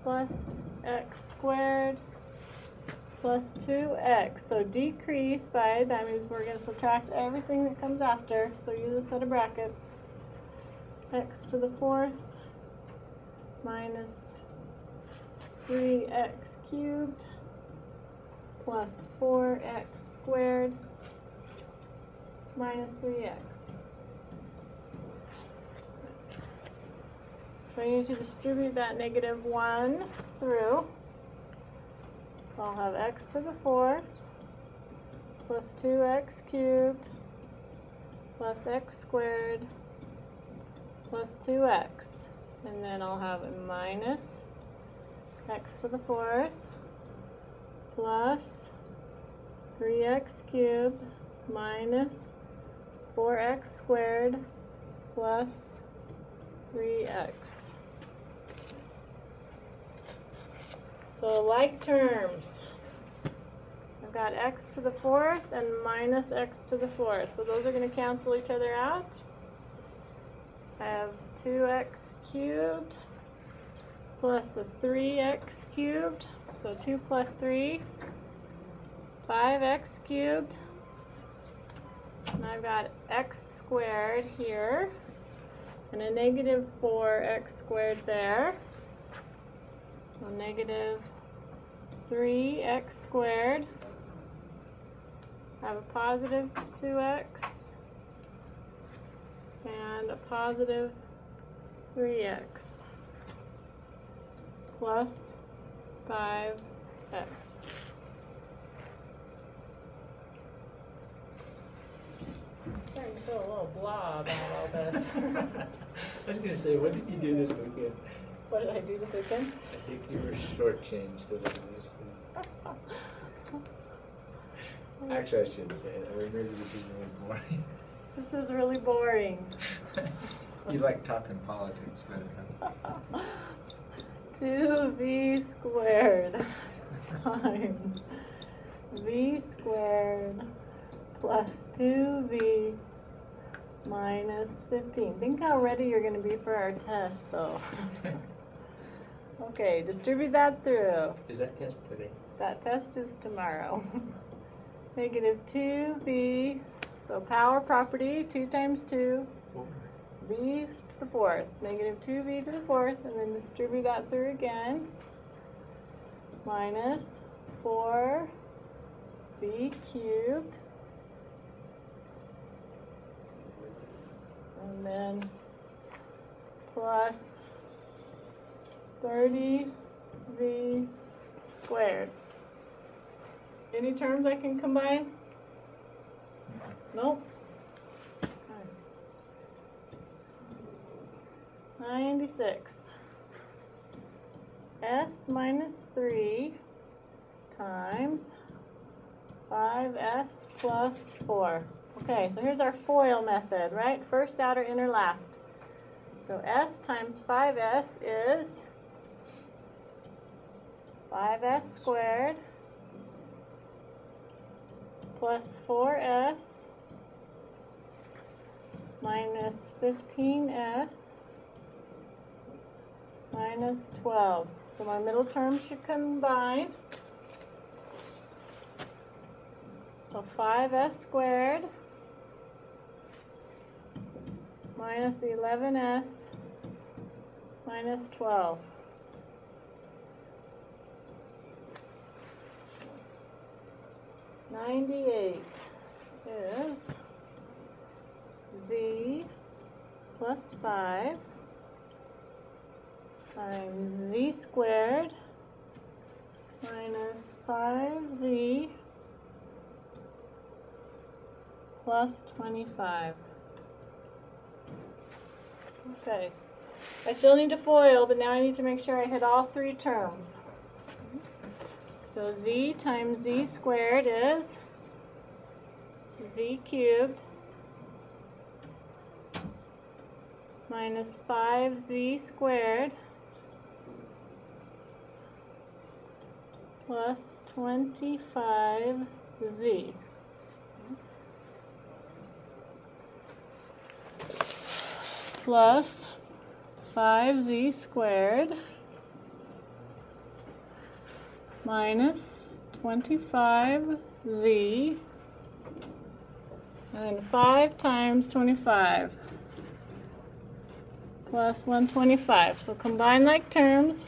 plus x squared plus 2x. So decrease by, that means we're going to subtract everything that comes after. So use a set of brackets. X to the 4th minus 3x cubed plus 4x squared minus 3x. So you need to distribute that negative 1 through. So I'll have x to the 4th plus 2x cubed plus x squared plus 2x. And then I'll have a minus x to the 4th plus 3x cubed minus 4x squared plus 3x. So like terms, I've got x to the 4th and minus x to the 4th. So those are going to cancel each other out. I have 2x cubed plus the 3x cubed. So 2 plus 3, 5x cubed. And I've got x squared here and a negative 4x squared there. So negative 3x squared. I have a positive 2x and a positive 3x plus 5x. Starting to feel a little blah about all this. I was going to say, what did you do this weekend? What did I do this weekend? I think you were shortchanged a little this thing. Actually, I shouldn't say it. I mean, maybe this is really boring. This is really boring. You like talking politics better, huh? 2v squared times v squared plus 2v minus 15. Think how ready you're going to be for our test, though. Okay, distribute that through. Is that test today? That test is tomorrow. Negative 2v, so power property, 2 times 2, 4. v to the fourth, negative 2v to the fourth, and then distribute that through again, minus 4v cubed, and then plus 30v squared. Any terms I can combine? Nope. 96. S minus 3 times 5s plus 4. Okay, so here's our FOIL method, right? First, outer, inner, last. So s times 5s is 5s squared plus 4s minus 15s minus 12. So my middle terms should combine. So 5s squared minus 11s minus 12. $98 is z plus 5 times z squared minus 5z plus 25. Okay, I still need to FOIL, but now I need to make sure I hit all 3 terms. So z times z squared is z cubed minus 5z squared plus 25z. Plus 5z squared minus 25z, and then 5 times 25 plus 125. So combine like terms.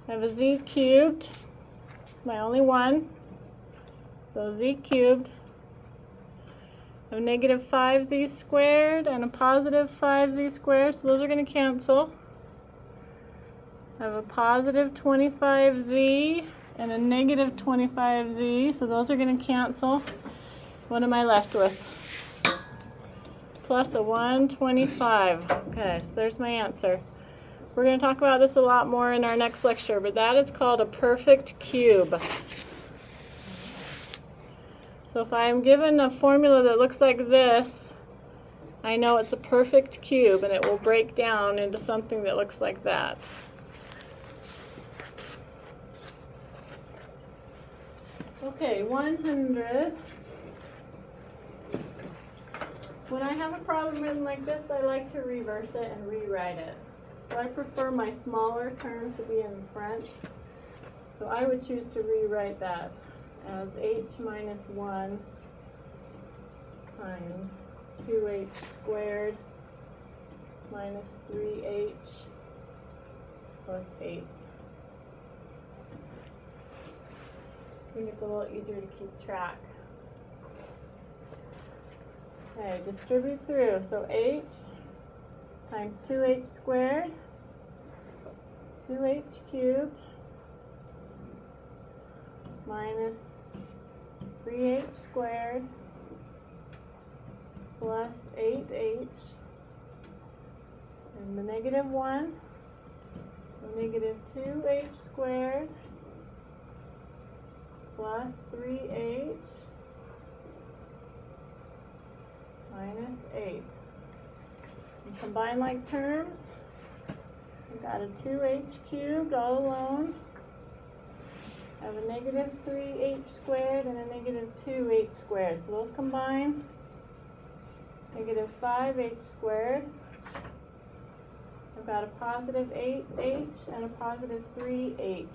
I have a z cubed, my only one, so z cubed. I have a negative 5z squared and a positive 5z squared, so those are going to cancel. I have a positive 25z and a negative 25z, so those are going to cancel. What am I left with? Plus a 125. Okay, so there's my answer. We're going to talk about this a lot more in our next lecture, but that is called a perfect cube. So if I'm given a formula that looks like this, I know it's a perfect cube, and it will break down into something that looks like that. Okay, 100. When I have a problem written like this, I like to reverse it and rewrite it. So I prefer my smaller term to be in front. So I would choose to rewrite that as h minus 1 times 2h squared minus 3h plus 8. I think it's a little easier to keep track. Okay, distribute through. So h times 2h squared, 2h cubed, minus 3h squared, plus 8h, and the negative 1, so negative 2h squared, plus 3h, minus 8. And combine like terms. We've got a 2h cubed all alone. I have a negative 3h squared and a negative 2h squared. So those combine. Negative 5h squared. I've got a positive 8h and a positive 3h.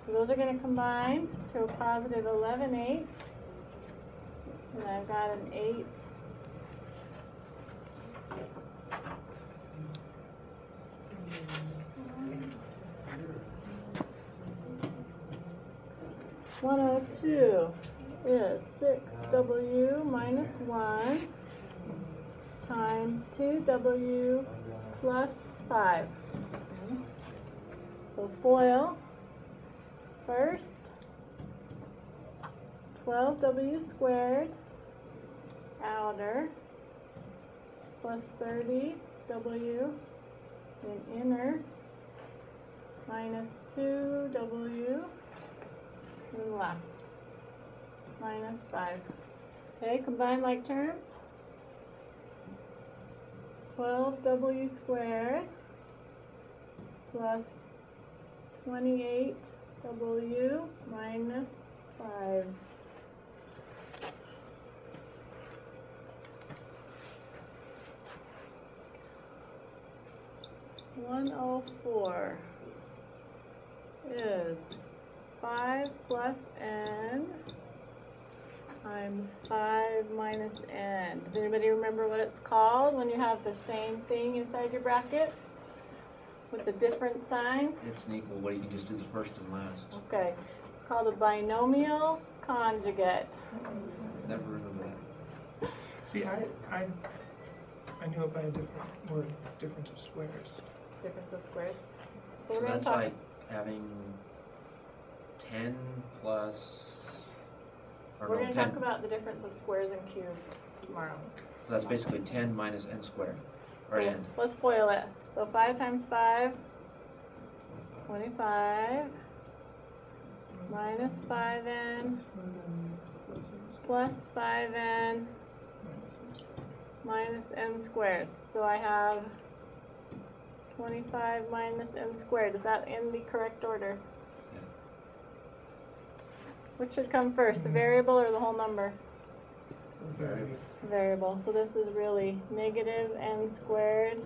So those are going to combine to a positive 11h. And I've got an 8. (102) is 6w minus 1 times 2w plus 5. So FOIL first, 12w squared outer plus 30w in inner minus 2w in left minus 5. Okay, combine like terms. 12w squared plus 28w minus 5. (104) is 5 plus n times 5 minus n. Does anybody remember what it's called when you have the same thing inside your brackets with a different sign? It's an equal, but you can just do the first and last. Okay, it's called a binomial conjugate. Never remember that. See, I knew it by a different word, difference of squares. Difference of squares. So So we're going that's to talk. like having 10 plus, or We're no, going to 10. talk about the difference of squares and cubes tomorrow. So that's basically 10 minus n squared, or So n. let's FOIL it. So 5 times 5, 25, minus 5n, plus 5n, minus n squared. So I have 25 minus n squared. Is that in the correct order? Yeah. Which should come first, the variable or the whole number? Variable. Variable. So this is really negative n squared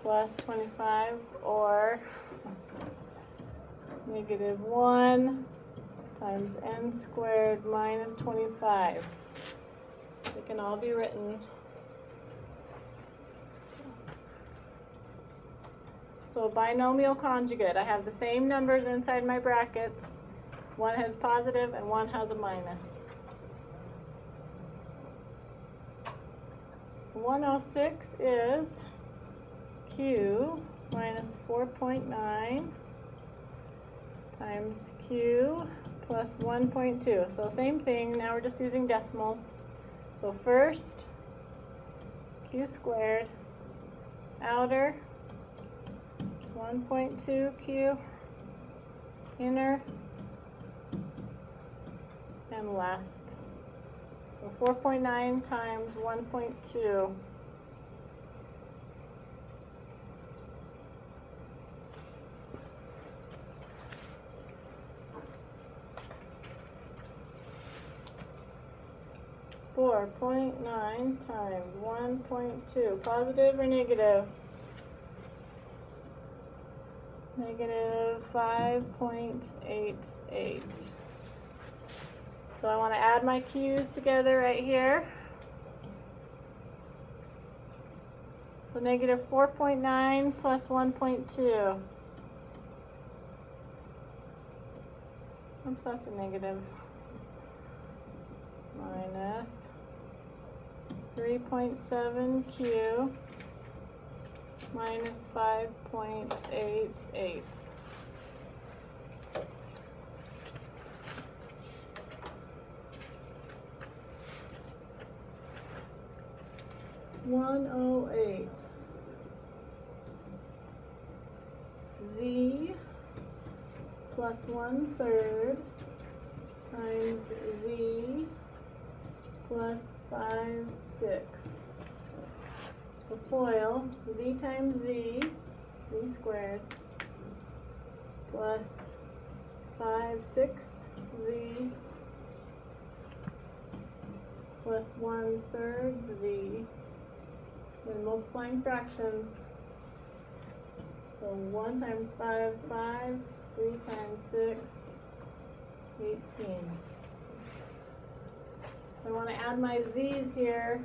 plus 25, or negative 1 times n squared minus 25. They can all be written. So a binomial conjugate. I have the same numbers inside my brackets. One has positive and one has a minus. 106 is q minus 4.9 times q plus 1.2. So same thing, now we're just using decimals. So first, q squared, outer, 1.2q, inner, and last. So 4.9 times 1.2. .9 times 1.2. Positive or negative? Negative 5.88. So I want to add my q's together right here. So negative 4.9 plus 1.2. Oops, that's a negative. Minus 3.7q minus 5.88. (108) z plus 1/3 times z plus 5/6. the FOIL, z times z squared, plus 5, 6z, plus 1/3 z, then multiplying fractions, so 1 times 5, 5, 3 times 6, 18. I want to add my z's here.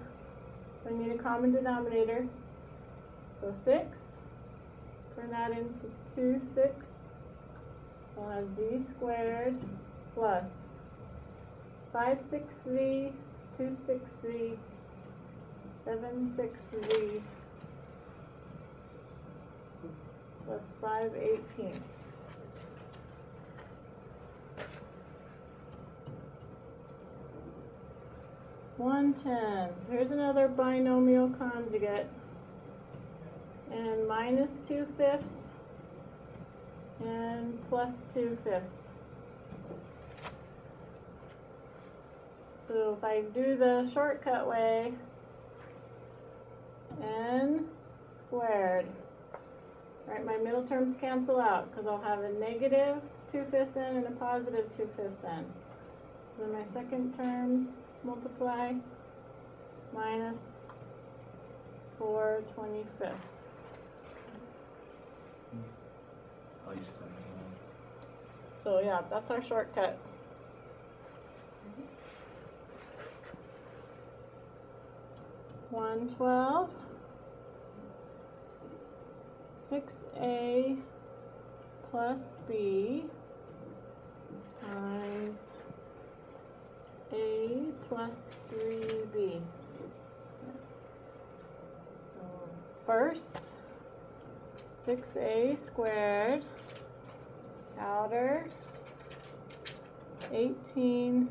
I need a common denominator. So 6. Turn that into 2, 6. I'll have z squared plus 5, 6z, 2, 6z, 7, 6z, plus 5, 18. (110). So here's another binomial conjugate. And minus 2/5 and plus 2/5. So if I do the shortcut way, n squared. Right, my middle terms cancel out because I'll have a negative 2/5 n and a positive 2/5 n. Then my second terms multiply minus 4/25. Oh, you still So yeah, that's our shortcut. (112) 6a plus b times a plus 3b. So first, 6a squared, outer, 18ab,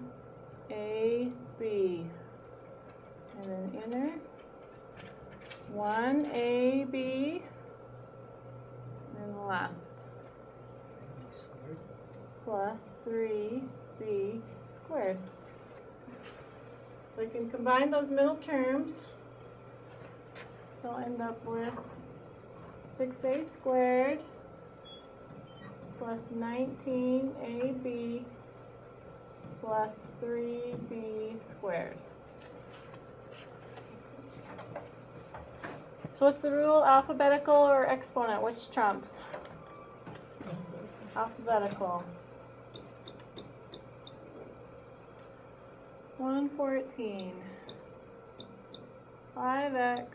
and then inner, 1ab, and last, plus 3b squared. So I can combine those middle terms. So I'll end up with 6a squared plus 19ab plus 3b squared. So what's the rule? Alphabetical or exponent? Which trumps? Alphabetical. 114. 5x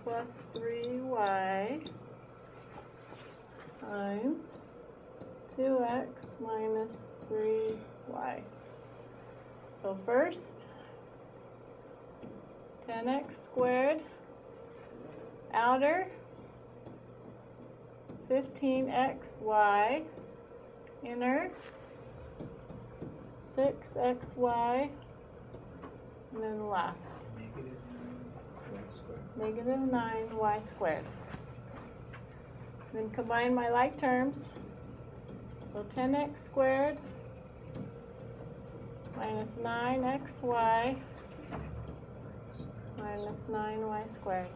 plus 3y times 2x minus 3y. So first, 10x squared, outer, 15xy, inner, 6xy, and then last, negative 9y squared. Then combine my like terms. So 10x squared minus 9xy minus 9y squared.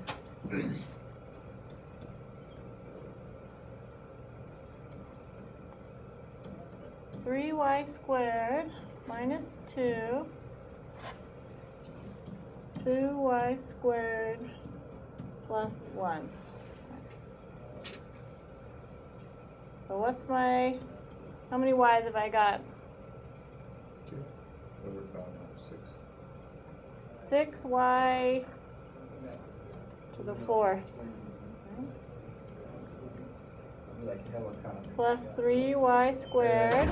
3y squared minus 2, 2y squared plus 1. So what's my, how many y's have I got? 2 over 6. 6y to the 4th. Like helicopter. Plus 3y squared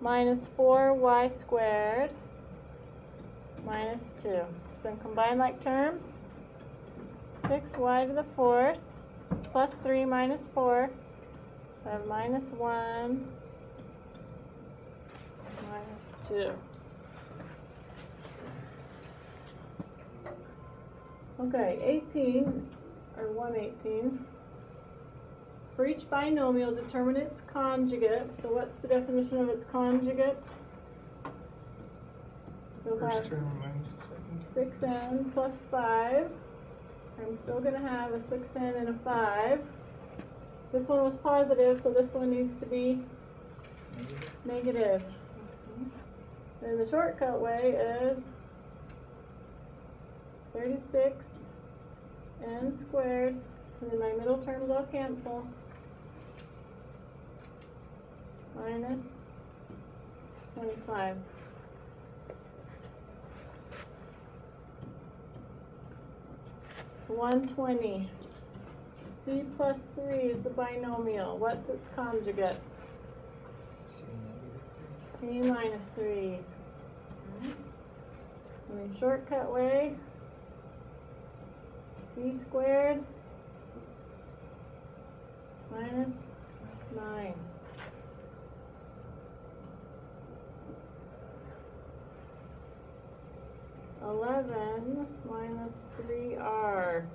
minus 4y squared minus 2. Then combine like terms. 6y to the 4th plus 3 minus 4. So I have minus 1 minus 2. Okay, 18, or 118. For each binomial, determine its conjugate. So what's the definition of its conjugate? We'll first term minus the second term. 6n plus 5. I'm still going to have a 6n and a 5. This one was positive, so this one needs to be negative. And the shortcut way is 36 n squared, and then my middle terms all cancel, minus 25. It's 120. C plus 3 is the binomial. What's its conjugate? C C minus 3. And the shortcut way, C squared minus 9. (11) minus 3r.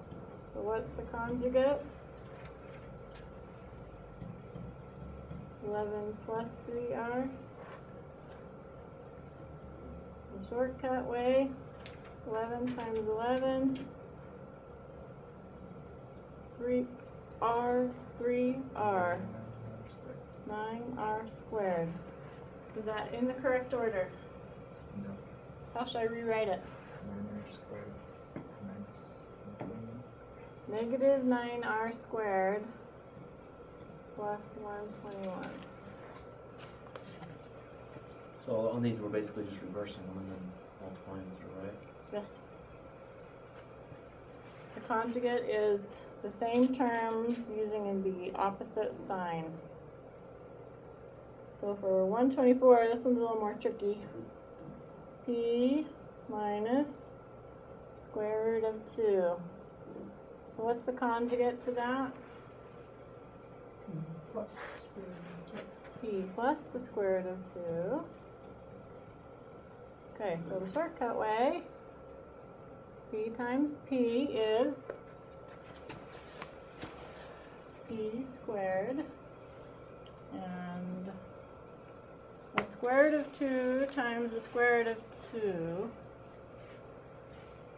So what's the conjugate? 11 plus 3r. The shortcut way, 11 times 11, 3r, 3r, 9r squared. Is that in the correct order? No. How should I rewrite it? 9r squared minus Negative 9r squared plus 121. So on these, we're basically just reversing them and then multiplying them through, right? Yes. The conjugate is the same terms using the opposite sign. So for 124, this one's a little more tricky. P minus square root of 2. So what's the conjugate to that? Plus square root of 2. P plus the square root of 2. Okay, so the shortcut way, P times P is P squared, and the square root of 2 times the square root of 2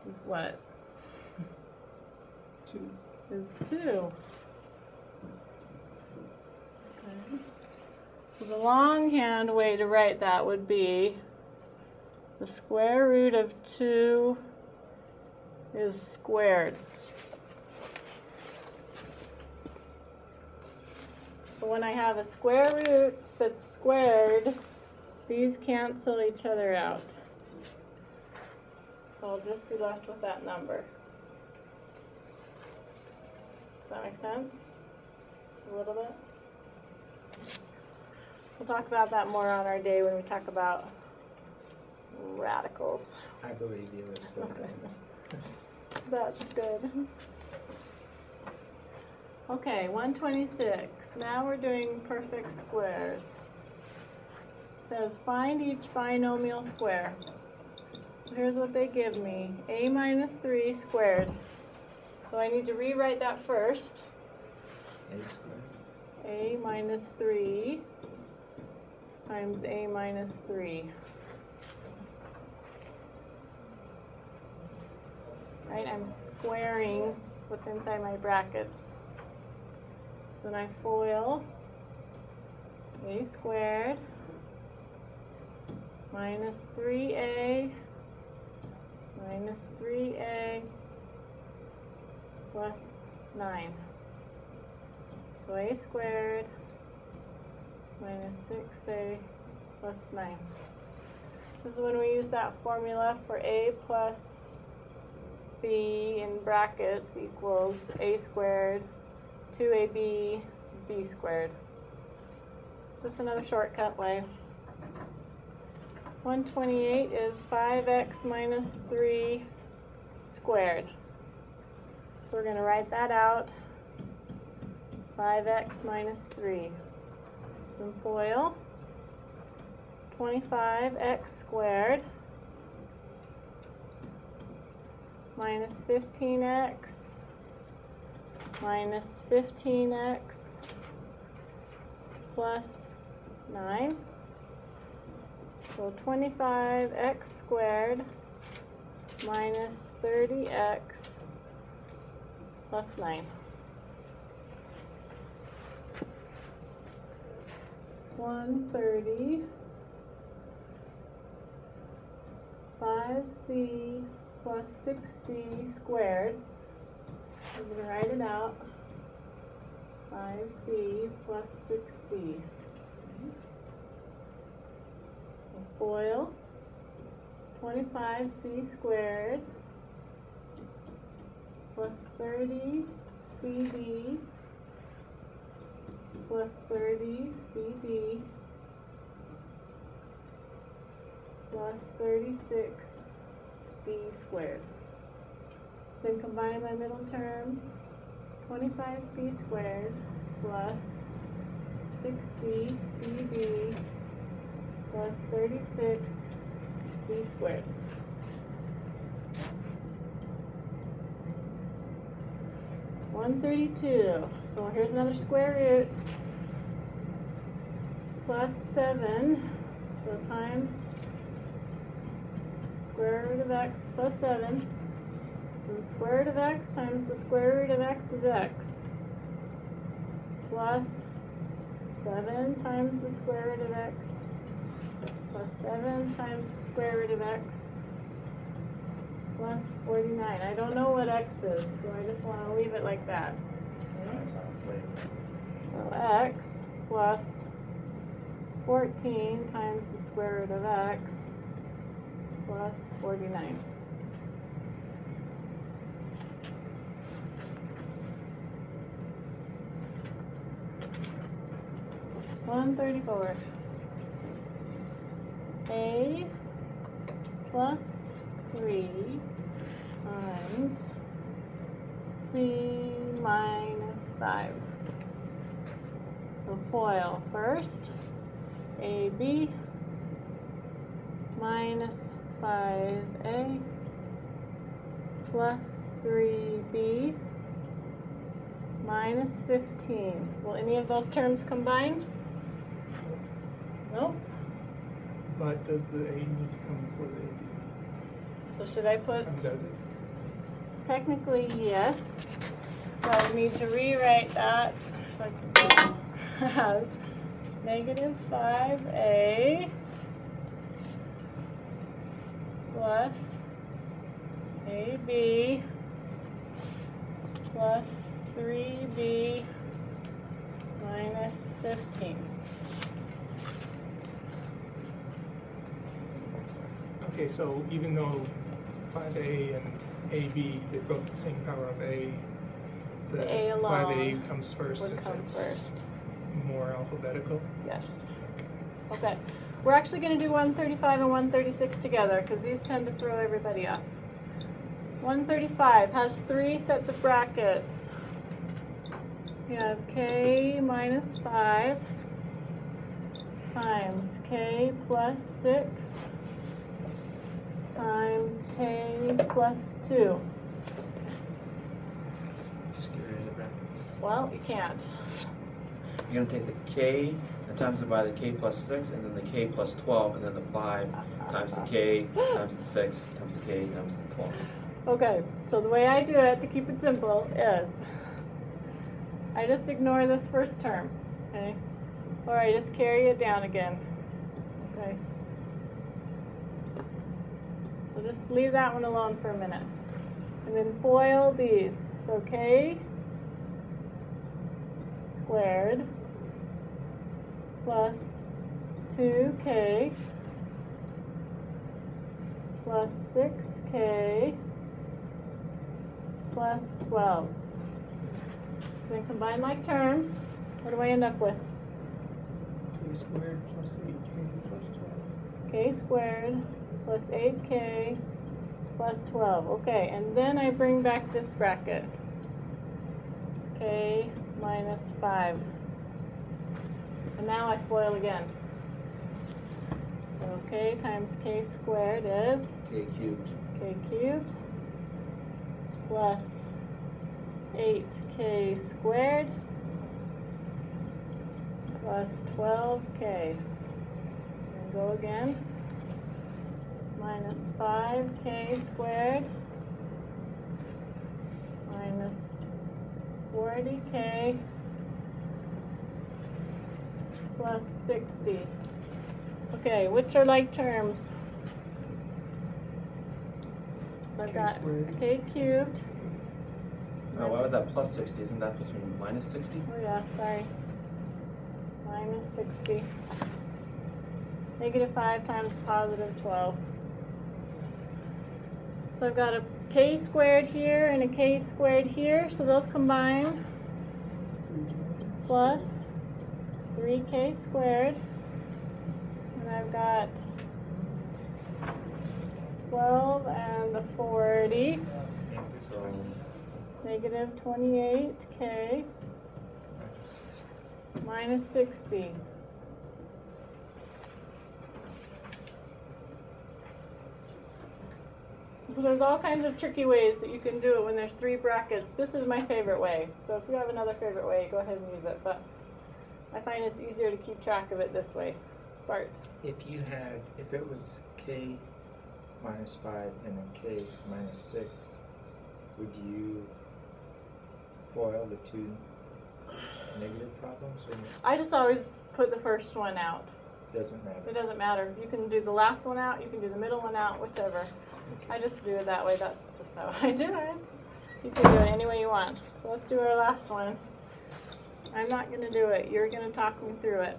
is what? 2. Is 2. Okay. So the longhand way to write that would be the square root of 2 is squared. So when I have a square root that's squared, these cancel each other out. So I'll just be left with that number. Does that make sense? A little bit? We'll talk about that more on our day when we talk about radicals. I believe you. That's good. Okay, 126. Now we're doing perfect squares. It says find each binomial square. So here's what they give me. A minus 3 squared. So I need to rewrite that first. A squared. A minus 3 times A minus 3. Right, I'm squaring what's inside my brackets. So then I FOIL A squared minus 3A minus 3A plus 9. So A squared minus 6A plus 9. This is when we use that formula for A plus B in brackets equals A squared 2AB B squared. It's just another shortcut way. 128 is 5x minus 3 squared. So we're going to write that out. 5x minus 3. So FOIL 25x squared minus 15x minus 15x plus 9. So 25x squared minus 30x plus 9. 130 5c plus 60 squared. I'm going to write it out. 5c plus 60. FOIL 25c squared plus 30 CD plus 30 CD plus 36 d squared. Then combine my middle terms. 25c squared plus 60 CD plus 36 d squared. $132. So here's another square root. Plus 7. So times square root of x plus 7. So the square root of x times the square root of x is x. Plus 7 times the square root of x. Plus 7 times the square root of x. Plus 49. I don't know what x is, so I just want to leave it like that. Okay? That's not flavor. So x plus 14 times the square root of x plus 49. $134. A plus 3 times b minus 5. So FOIL first. AB minus 5a plus 3b minus 15. Will any of those terms combine? Nope. But does the A need to come before the AB? So should I put, Does it? technically yes. So I need to rewrite that like as negative 5a plus AB plus 3b minus 15. Okay, so even though 5A and AB, they're both the same power of A, The A alone 5A comes first would since come it's first. more alphabetical. Yes. Okay. We're actually going to do 135 and 136 together because these tend to throw everybody off. 135 has 3 sets of brackets. You have k minus 5 times k plus 6 times k plus 2. Just get rid of the brackets. Well, you can't. You're going to take the k and times it by the k plus 6, and then the k plus 12, and then the 5 times the k times the 6 times the k times the 12. Okay, so the way I do it to keep it simple is I just ignore this first term, okay? Or I just carry it down again, okay? So just leave that one alone for a minute. And then FOIL these. So k squared plus 2k plus 6k plus 12. So then combine like terms. What do I end up with? K squared plus 8K plus 12. K squared plus 8k plus 12. Okay, and then I bring back this bracket. K minus 5. And now I FOIL again. So k times k squared is K cubed. k cubed plus 8k squared plus 12k. And go again. 5k squared minus 40k plus 60. Okay, which are like terms? So I've K got squared. k cubed. Oh, why was that plus 60? Isn't that supposed to be minus 60? Oh yeah, sorry. Minus 60. Negative 5 times positive 12. So I've got a k squared here and a k squared here, so those combine plus 3k squared. And I've got 12 and the 40, So, negative 28k minus 60. So there's all kinds of tricky ways that you can do it when there's 3 brackets. This is my favorite way. So if you have another favorite way, go ahead and use it. But I find it's easier to keep track of it this way. Bart. If it was k minus 5 and then k minus 6, would you FOIL the two negative problems, or I just always put the first one out. doesn't matter? It doesn't matter. You can do the last one out, you can do the middle one out, whichever. I just do it that way. That's just how I do it. You can do it any way you want. So let's do our last one. I'm not going to do it. You're going to talk me through it.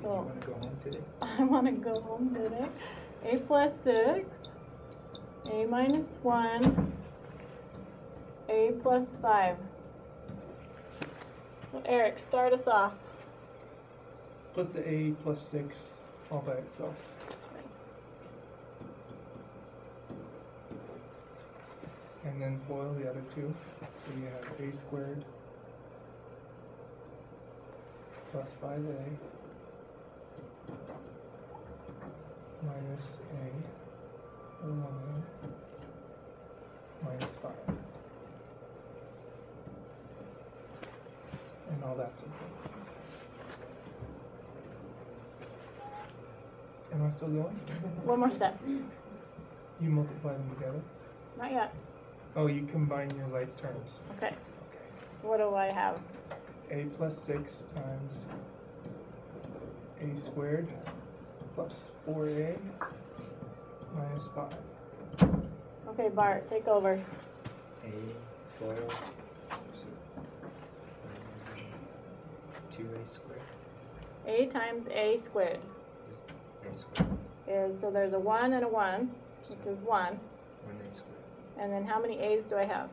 Do you want to go home today? I want to go home today. A plus 6, a minus 1, a plus 5. So Eric, start us off. Put the a plus 6 all by itself. And then FOIL the other two. So you have a squared plus 5a minus a 1a minus 5. And all that sort of things. Am I still going? One more step. You multiply them together? Not yet. Oh, you combine your like terms. Okay. Okay. So what do I have? A plus 6 times a squared plus 4a minus 5. Okay, Bart, take over. A FOIL 2a squared A times a squared is a squared. is, so there's a 1 and a 1, which is 1. 1a squared. And then how many a's do I have?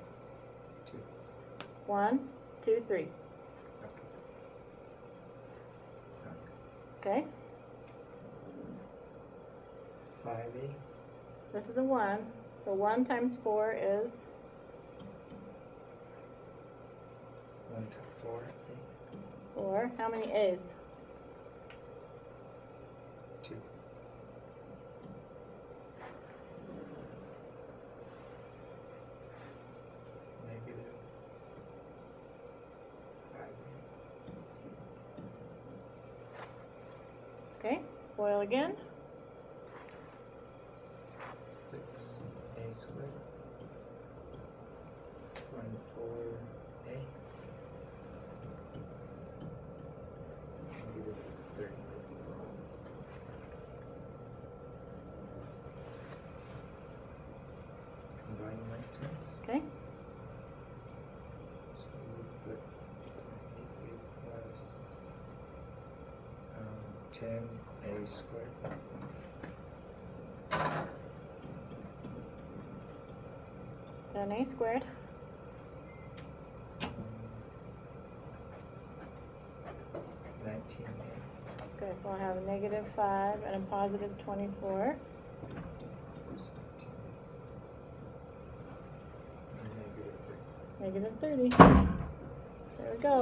2. 1, 2, 3. Okay. Okay? 5a. This is a 1. So 1 times 4 is 1 to 4a. 4. How many a's? 2. Negative 5a. Okay, FOIL again. 6a squared. 1 4a. Negative 30. Combine my terms. Okay. So we put 8 plus 10a squared. Then a squared. 19a. Okay, so I have a negative 5 and a positive 24. Plus 19. And negative 30. Negative 30. There we go.